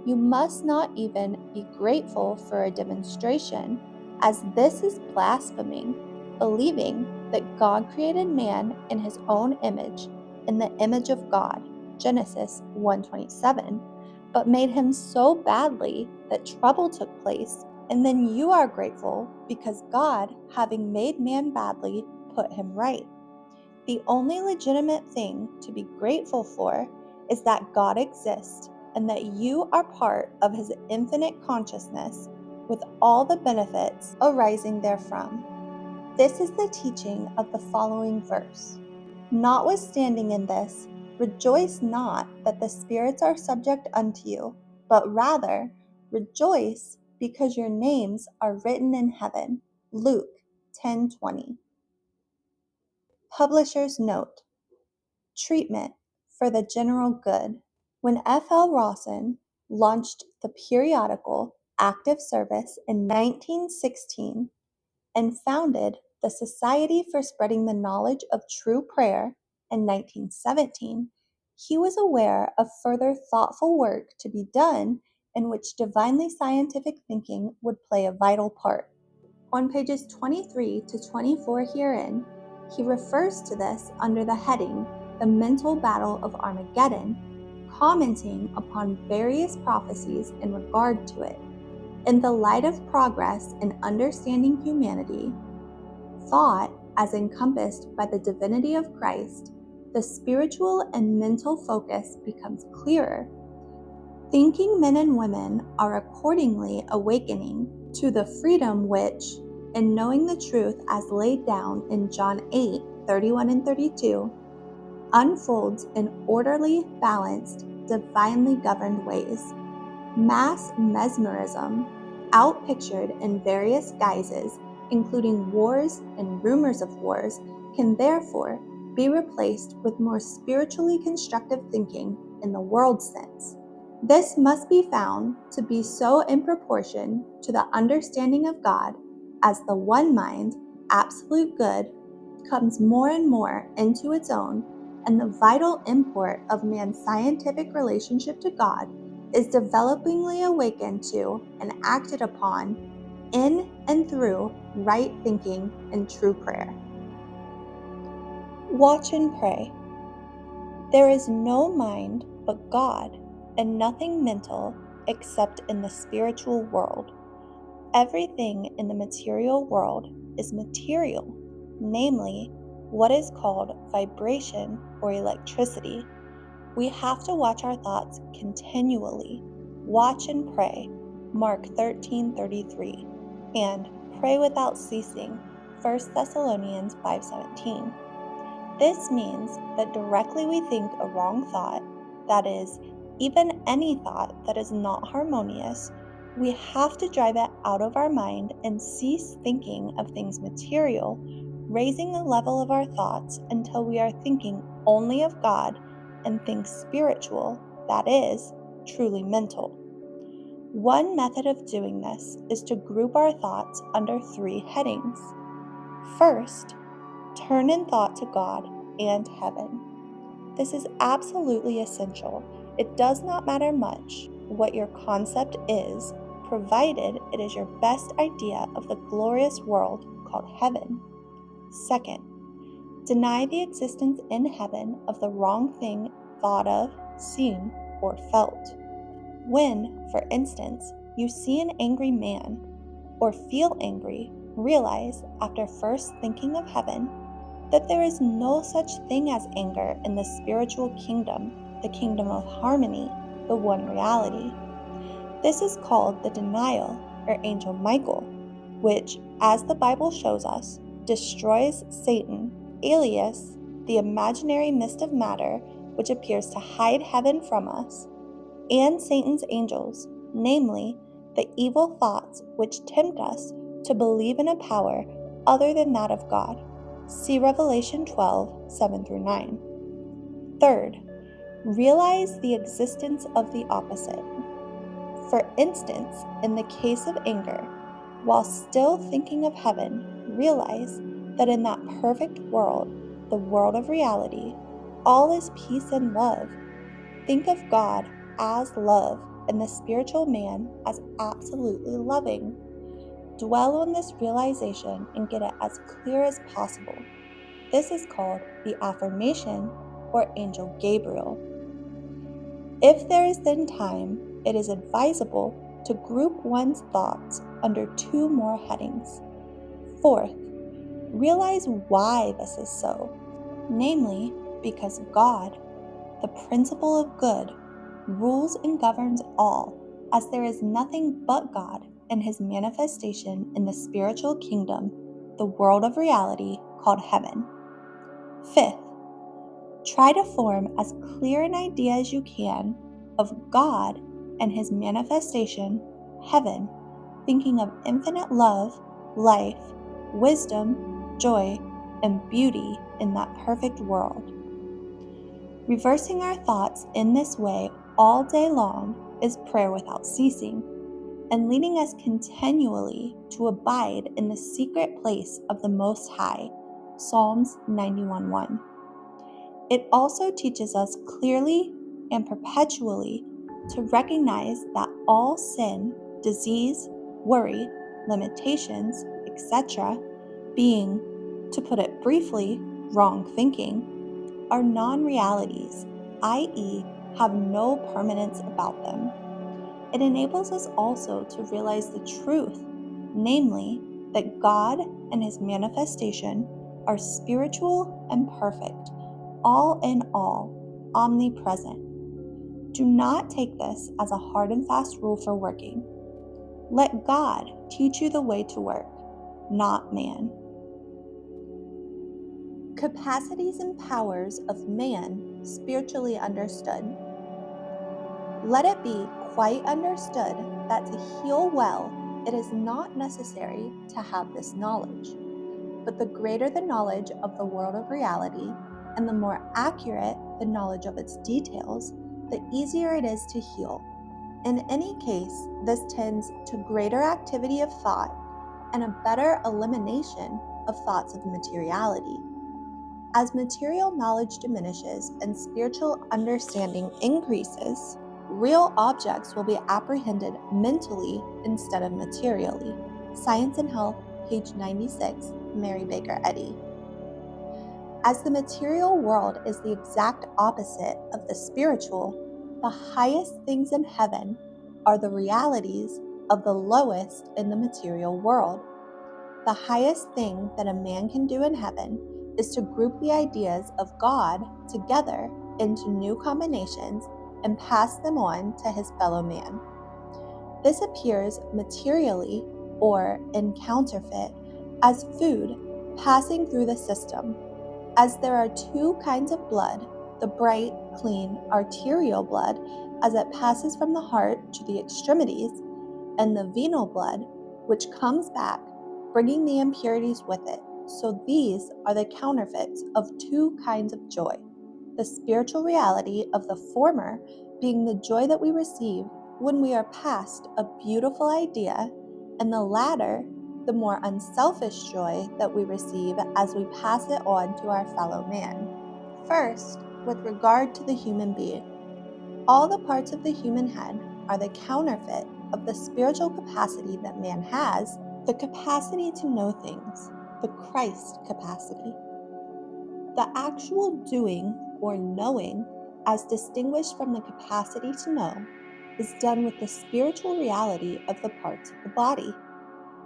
You must not even be grateful for a demonstration, as this is blaspheming, believing that God created man in his own image, in the image of God, Genesis 1:27, but made him so badly that trouble took place, and then you are grateful because God, having made man badly, put him right. The only legitimate thing to be grateful for is that God exists and that you are part of his infinite consciousness with all the benefits arising therefrom. This is the teaching of the following verse. Notwithstanding in this, rejoice not that the spirits are subject unto you, but rather rejoice because your names are written in heaven. Luke 10:20. Publisher's note. Treatment for the general good. When F.L. Rawson launched the periodical Active Service in 1916 and founded the Society for Spreading the Knowledge of True Prayer in 1917, he was aware of further thoughtful work to be done in which divinely scientific thinking would play a vital part. On pages 23 to 24 herein, he refers to this under the heading, The Mental Battle of Armageddon, commenting upon various prophecies in regard to it. In the light of progress in understanding humanity, thought as encompassed by the divinity of Christ, the spiritual and mental focus becomes clearer. Thinking men and women are accordingly awakening to the freedom which, in knowing the truth as laid down in John 8:31 and 32, unfolds in orderly, balanced, divinely governed ways. Mass mesmerism, outpictured in various guises, including wars and rumors of wars, can therefore be replaced with more spiritually constructive thinking in the world sense. This must be found to be so in proportion to the understanding of God as the one mind, absolute good, comes more and more into its own, and the vital import of man's scientific relationship to God is developingly awakened to and acted upon in and through right thinking and true prayer. Watch and pray. There is no mind but God, and nothing mental except in the spiritual world. Everything in the material world is material, namely, what is called vibration or electricity. We have to watch our thoughts continually. Watch and pray, Mark 13:33, and pray without ceasing, 1 Thessalonians 5:17. This means that directly we think a wrong thought, that is, even any thought that is not harmonious, we have to drive it out of our mind and cease thinking of things material, raising the level of our thoughts until we are thinking only of God and things spiritual, that is, truly mental. One method of doing this is to group our thoughts under 3 headings. First, turn in thought to God and heaven. This is absolutely essential. It does not matter much what your concept is, provided it is your best idea of the glorious world called heaven. Second, deny the existence in heaven of the wrong thing thought of, seen, or felt. When, for instance, you see an angry man or feel angry, realize, after first thinking of heaven, that there is no such thing as anger in the spiritual kingdom, the kingdom of harmony, the one reality. This is called the denial, or Angel Michael, which, as the Bible shows us, destroys Satan, alias the imaginary mist of matter which appears to hide heaven from us, and Satan's angels, namely, the evil thoughts which tempt us to believe in a power other than that of God. See Revelation 12:7-9. Third, realize the existence of the opposite. For instance, in the case of anger, while still thinking of heaven, realize that in that perfect world, the world of reality, all is peace and love. Think of God as love and the spiritual man as absolutely loving. Dwell on this realization and get it as clear as possible. This is called the affirmation or Angel Gabriel. If there is then time, it is advisable to group one's thoughts under 2 more headings. Fourth, realize why this is so, namely, because God, the principle of good, rules and governs all, as there is nothing but God and his manifestation in the spiritual kingdom, the world of reality called heaven. Fifth, try to form as clear an idea as you can of God and his manifestation, heaven, thinking of infinite love, life, wisdom, joy, and beauty in that perfect world. Reversing our thoughts in this way all day long is prayer without ceasing, and leading us continually to abide in the secret place of the Most High. Psalms 91:1. It also teaches us clearly and perpetually to recognize that all sin, disease, worry, limitations, etc., being, to put it briefly, wrong thinking, are non-realities, i.e., have no permanence about them. It enables us also to realize the truth, namely, that God and his manifestation are spiritual and perfect, all in all, omnipresent. Do not take this as a hard and fast rule for working. Let God teach you the way to work, not man. Capacities and powers of man spiritually understood. Let it be quite understood that to heal well, it is not necessary to have this knowledge. But the greater the knowledge of the world of reality, and the more accurate the knowledge of its details, the easier it is to heal. In any case, this tends to greater activity of thought and a better elimination of thoughts of materiality. As material knowledge diminishes and spiritual understanding increases, real objects will be apprehended mentally instead of materially. Science and Health, page 96, Mary Baker Eddy. As the material world is the exact opposite of the spiritual, the highest things in heaven are the realities of the lowest in the material world. The highest thing that a man can do in heaven is to group the ideas of God together into new combinations and pass them on to his fellow man. This appears materially, or in counterfeit, as food passing through the system. As there are two kinds of blood, the bright, clean, arterial blood, as it passes from the heart to the extremities, and the venal blood, which comes back, bringing the impurities with it. So these are the counterfeits of two kinds of joy. The spiritual reality of the former being the joy that we receive when we are past a beautiful idea, and the latter, the more unselfish joy that we receive as we pass it on to our fellow man. First, with regard to the human being, all the parts of the human head are the counterfeit of the spiritual capacity that man has, the capacity to know things, the Christ capacity. The actual doing or knowing, as distinguished from the capacity to know, is done with the spiritual reality of the parts of the body.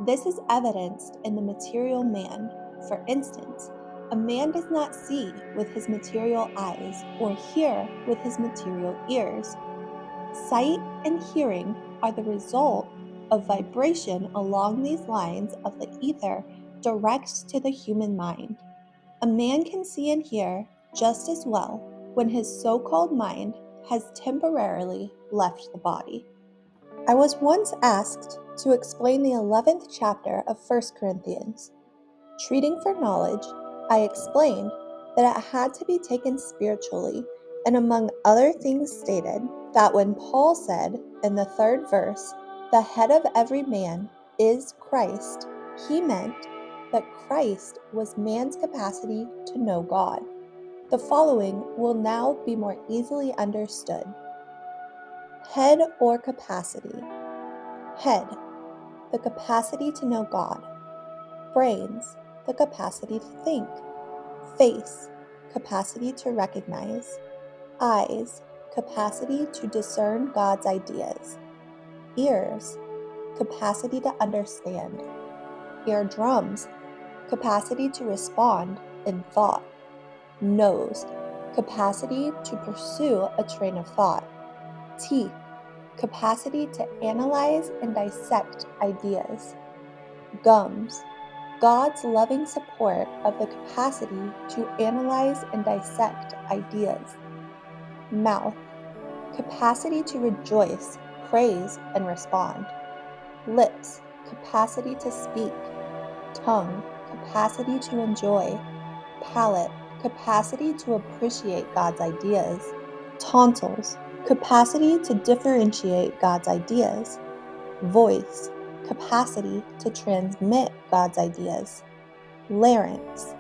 This is evidenced in the material man. For instance, a man does not see with his material eyes or hear with his material ears. Sight and hearing are the result of vibration along these lines of the ether direct to the human mind. A man can see and hear just as well when his so-called mind has temporarily left the body. I was once asked to explain the 11th chapter of 1 Corinthians. Treating for knowledge, I explained that it had to be taken spiritually, and among other things stated that when Paul said in the 3rd verse, "The head of every man is Christ," he meant that Christ was man's capacity to know God. The following will now be more easily understood. Head or capacity. Head, the capacity to know God. Brains, the capacity to think. Face, capacity to recognize. Eyes, capacity to discern God's ideas. Ears, capacity to understand. Eardrums, capacity to respond in thought. Nose, capacity to pursue a train of thought. Teeth, capacity to analyze and dissect ideas. Gums, God's loving support of the capacity to analyze and dissect ideas. Mouth, capacity to rejoice, praise, and respond. Lips, capacity to speak. Tongue, capacity to enjoy. Palate, capacity to appreciate God's ideas. Tonsils, capacity to differentiate God's ideas. Voice, capacity to transmit God's ideas. Larynx,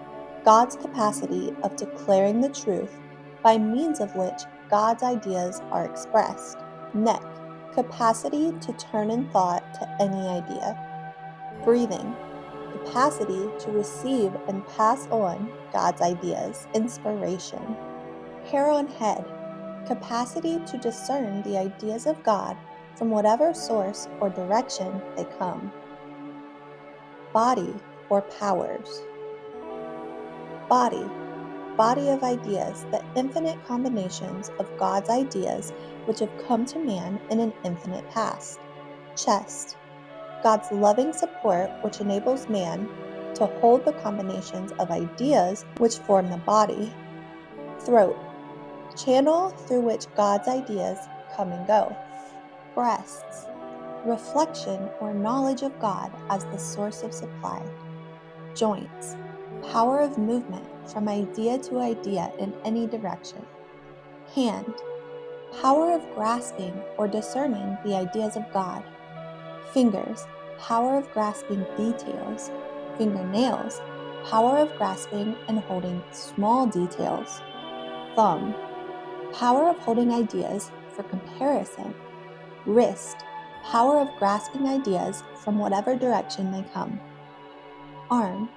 God's capacity of declaring the truth by means of which God's ideas are expressed. Neck, capacity to turn in thought to any idea. Breathing, capacity to receive and pass on God's ideas, inspiration. Hair on head, capacity to discern the ideas of God from whatever source or direction they come. Body or powers. Body, body of ideas, the infinite combinations of God's ideas which have come to man in an infinite past. Chest, God's loving support which enables man to hold the combinations of ideas which form the body. Throat, channel through which God's ideas come and go. Breasts, reflection or knowledge of God as the source of supply. Joints, power of movement from idea to idea in any direction. Hand, power of grasping or discerning the ideas of God. Fingers, power of grasping details. Fingernails, power of grasping and holding small details. Thumb, power of holding ideas for comparison. Wrist, power of grasping ideas from whatever direction they come. Arm,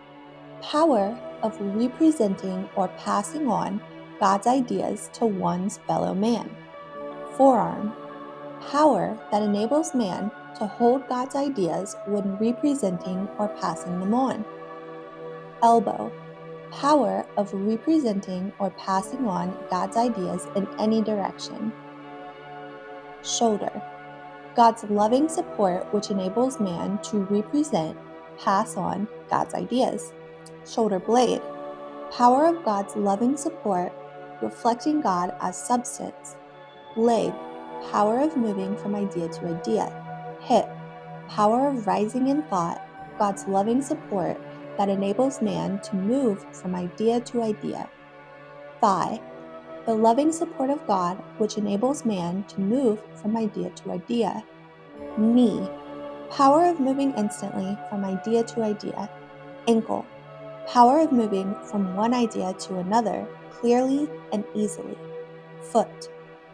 power of representing or passing on God's ideas to one's fellow man. Forearm, power that enables man to hold God's ideas when representing or passing them on. Elbow, power of representing or passing on God's ideas in any direction. Shoulder, God's loving support which enables man to represent, pass on God's ideas. Shoulder blade, power of God's loving support, reflecting God as substance. Leg, power of moving from idea to idea. Hip, power of rising in thought, God's loving support that enables man to move from idea to idea. Thigh, the loving support of God which enables man to move from idea to idea. Knee, power of moving instantly from idea to idea. Ankle, power of moving from one idea to another clearly and easily. Foot,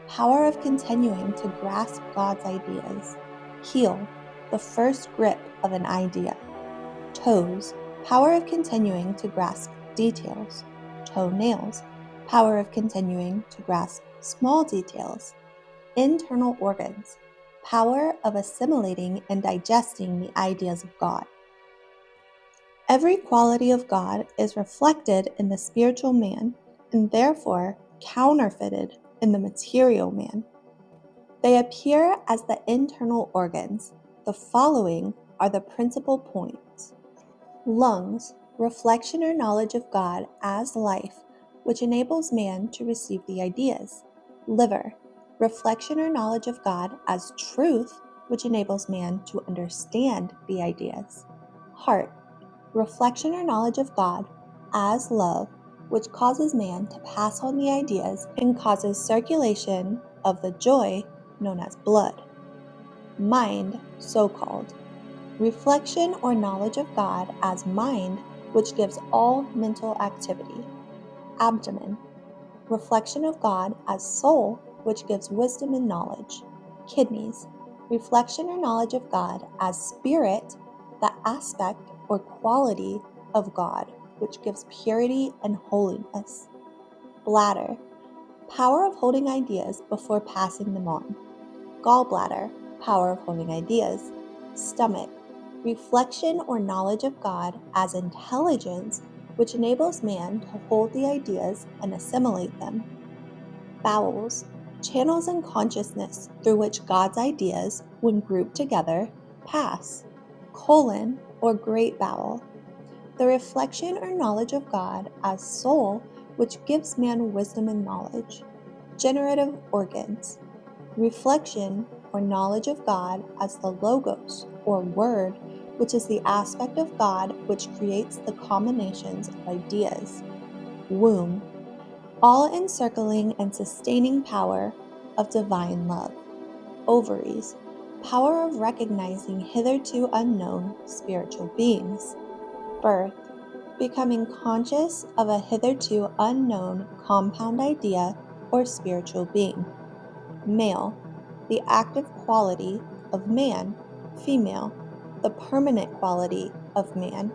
power of continuing to grasp God's ideas. Heel, the first grip of an idea. Toes, power of continuing to grasp details. Toenails, power of continuing to grasp small details. Internal organs, power of assimilating and digesting the ideas of God. Every quality of God is reflected in the spiritual man and therefore counterfeited in the material man. They appear as the internal organs. The following are the principal points. Lungs, reflection or knowledge of God as life, which enables man to receive the ideas. Liver, reflection or knowledge of God as truth, which enables man to understand the ideas. Heart, reflection or knowledge of God as love, which causes man to pass on the ideas and causes circulation of the joy known as blood. Mind, so called, reflection or knowledge of God as mind, which gives all mental activity. Abdomen, reflection of God as soul, which gives wisdom and knowledge. Kidneys, reflection or knowledge of God as spirit, the aspect or quality of God, which gives purity and holiness. Bladder, power of holding ideas before passing them on. Gallbladder, power of holding ideas. Stomach, reflection or knowledge of God as intelligence, which enables man to hold the ideas and assimilate them. Bowels, channels in consciousness through which God's ideas, when grouped together, pass. Colon, or great bowel, the reflection or knowledge of God as soul, which gives man wisdom and knowledge. Generative organs, reflection or knowledge of God as the Logos, or Word, which is the aspect of God which creates the combinations of ideas. Womb, all encircling and sustaining power of divine love. Ovaries, power of recognizing hitherto unknown spiritual beings. Birth, becoming conscious of a hitherto unknown compound idea or spiritual being. Male, the active quality of man. Female, the permanent quality of man.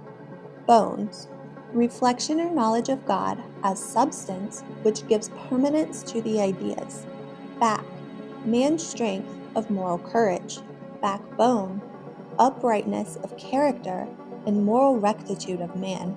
Bones, reflection or knowledge of God as substance which gives permanence to the ideas. Back, man's strength of moral courage. Backbone, uprightness of character and moral rectitude of man.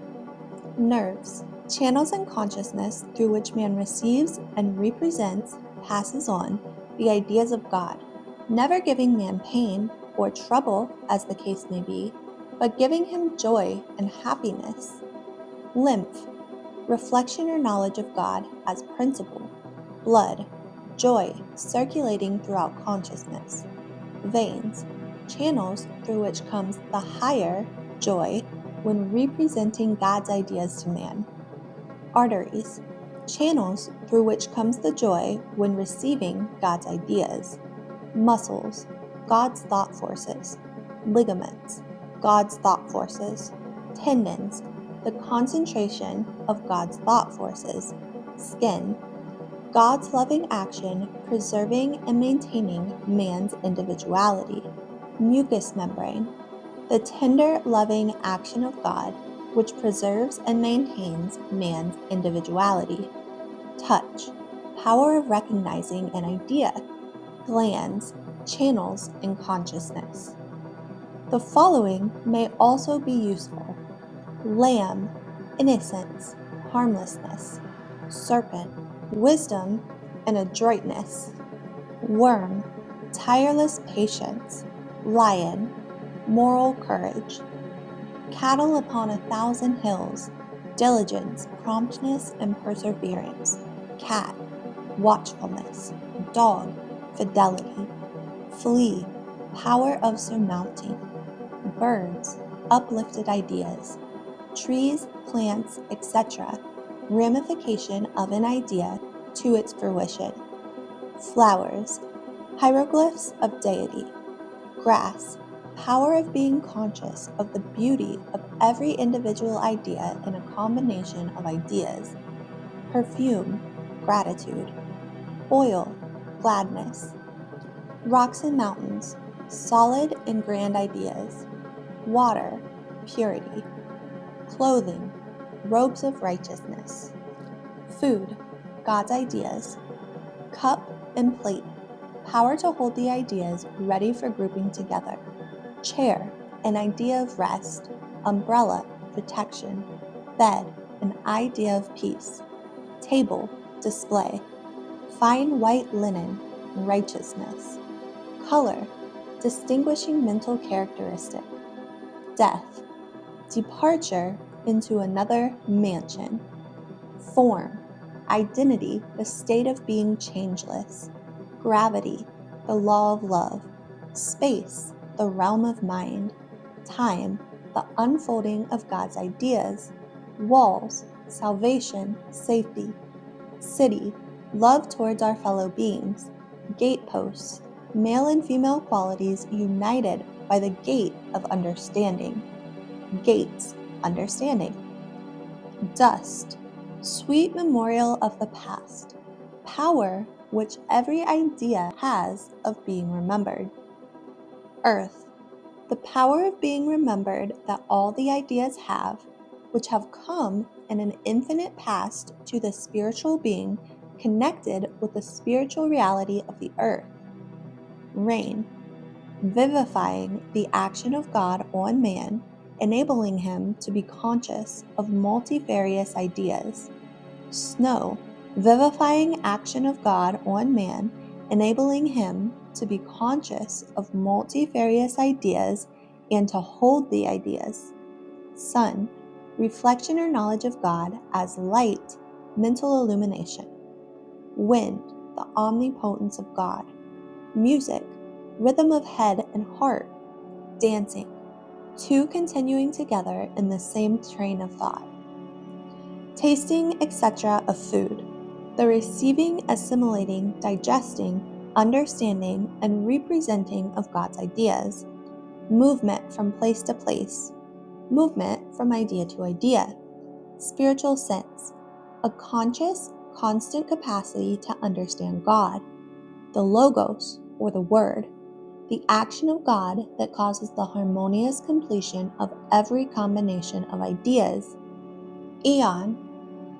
Nerves, channels in consciousness through which man receives and represents, passes on, the ideas of God, never giving man pain or trouble as the case may be, but giving him joy and happiness. Lymph, reflection or knowledge of God as principle. Blood, joy circulating throughout consciousness. Veins, channels through which comes the higher joy when representing God's ideas to man. Arteries, channels through which comes the joy when receiving God's ideas. Muscles, God's thought forces. Ligaments, God's thought forces. Tendons, the concentration of God's thought forces. Skin, God's loving action preserving and maintaining man's individuality. Mucous membrane, the tender, loving action of God which preserves and maintains man's individuality. Touch, power of recognizing an idea. Glands, channels in consciousness. The following may also be useful: lamb, innocence, harmlessness; serpent, wisdom and adroitness; worm, tireless patience; lion, moral courage; cattle upon 1,000 hills, diligence, promptness and perseverance; cat, watchfulness; dog, fidelity; flea, power of surmounting; birds, uplifted ideas; trees, plants, etc., ramification of an idea to its fruition; flowers, hieroglyphs of deity; grass, power of being conscious of the beauty of every individual idea in a combination of ideas; perfume, gratitude; oil, gladness; rocks and mountains, solid and grand ideas; water, purity; clothing, robes of righteousness; food, God's ideas; cup and plate, power to hold the ideas ready for grouping together; chair, an idea of rest; umbrella, protection; bed, an idea of peace; table, display; fine white linen, righteousness; color, distinguishing mental characteristic; death, departure into another mansion; form, identity, the state of being changeless; gravity, the law of love; space, the realm of mind; time, the unfolding of God's ideas; walls, salvation, safety; city, love towards our fellow beings; gateposts, male and female qualities united by the gate of understanding; gates, understanding; dust, sweet memorial of the past, power which every idea has of being remembered; earth, the power of being remembered that all the ideas have, which have come in an infinite past to the spiritual being connected with the spiritual reality of the earth; rain, vivifying the action of God on man, enabling him to be conscious of multifarious ideas; snow, vivifying action of God on man, enabling him to be conscious of multifarious ideas and to hold the ideas; sun, reflection or knowledge of God as light, mental illumination; wind, the omnipotence of God; music, rhythm of head and heart; dancing, two continuing together in the same train of thought; tasting, etc. of food, the receiving, assimilating, digesting, understanding, and representing of God's ideas; movement from place to place; movement from idea to idea; spiritual sense, a conscious, constant capacity to understand God; the Logos, or the Word, the action of God that causes the harmonious completion of every combination of ideas; Eon,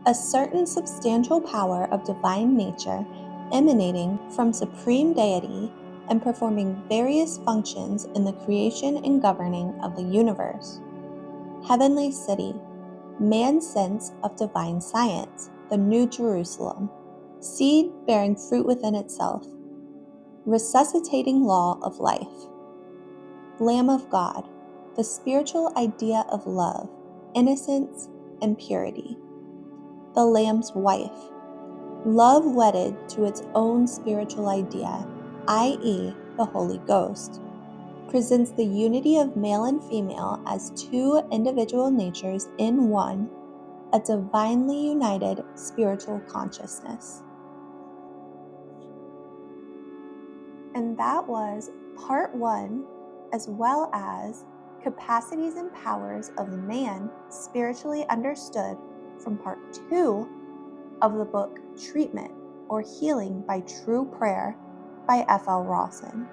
a certain substantial power of divine nature emanating from supreme deity and performing various functions in the creation and governing of the universe; heavenly city, man's sense of divine science, the New Jerusalem, seed bearing fruit within itself; resuscitating law of life; Lamb of God, the spiritual idea of love, innocence, and purity; the Lamb's wife, love wedded to its own spiritual idea, i.e., the Holy Ghost; presents the unity of male and female as two individual natures in one, a divinely united spiritual consciousness. And that was part 1, as well as Capacities and Powers of Man Spiritually Understood, from part 2 of the book Treatment or Healing by True Prayer by F.L. Rawson.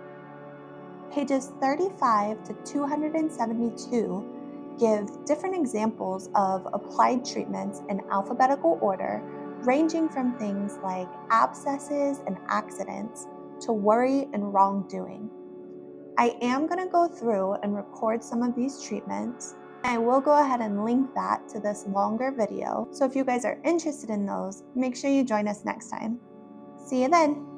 Pages 35 to 272 give different examples of applied treatments in alphabetical order, ranging from things like abscesses and accidents to worry and wrongdoing. I am going to go through and record some of these treatments. I will go ahead and link that to this longer video. So if you guys are interested in those, make sure you join us next time. See you then.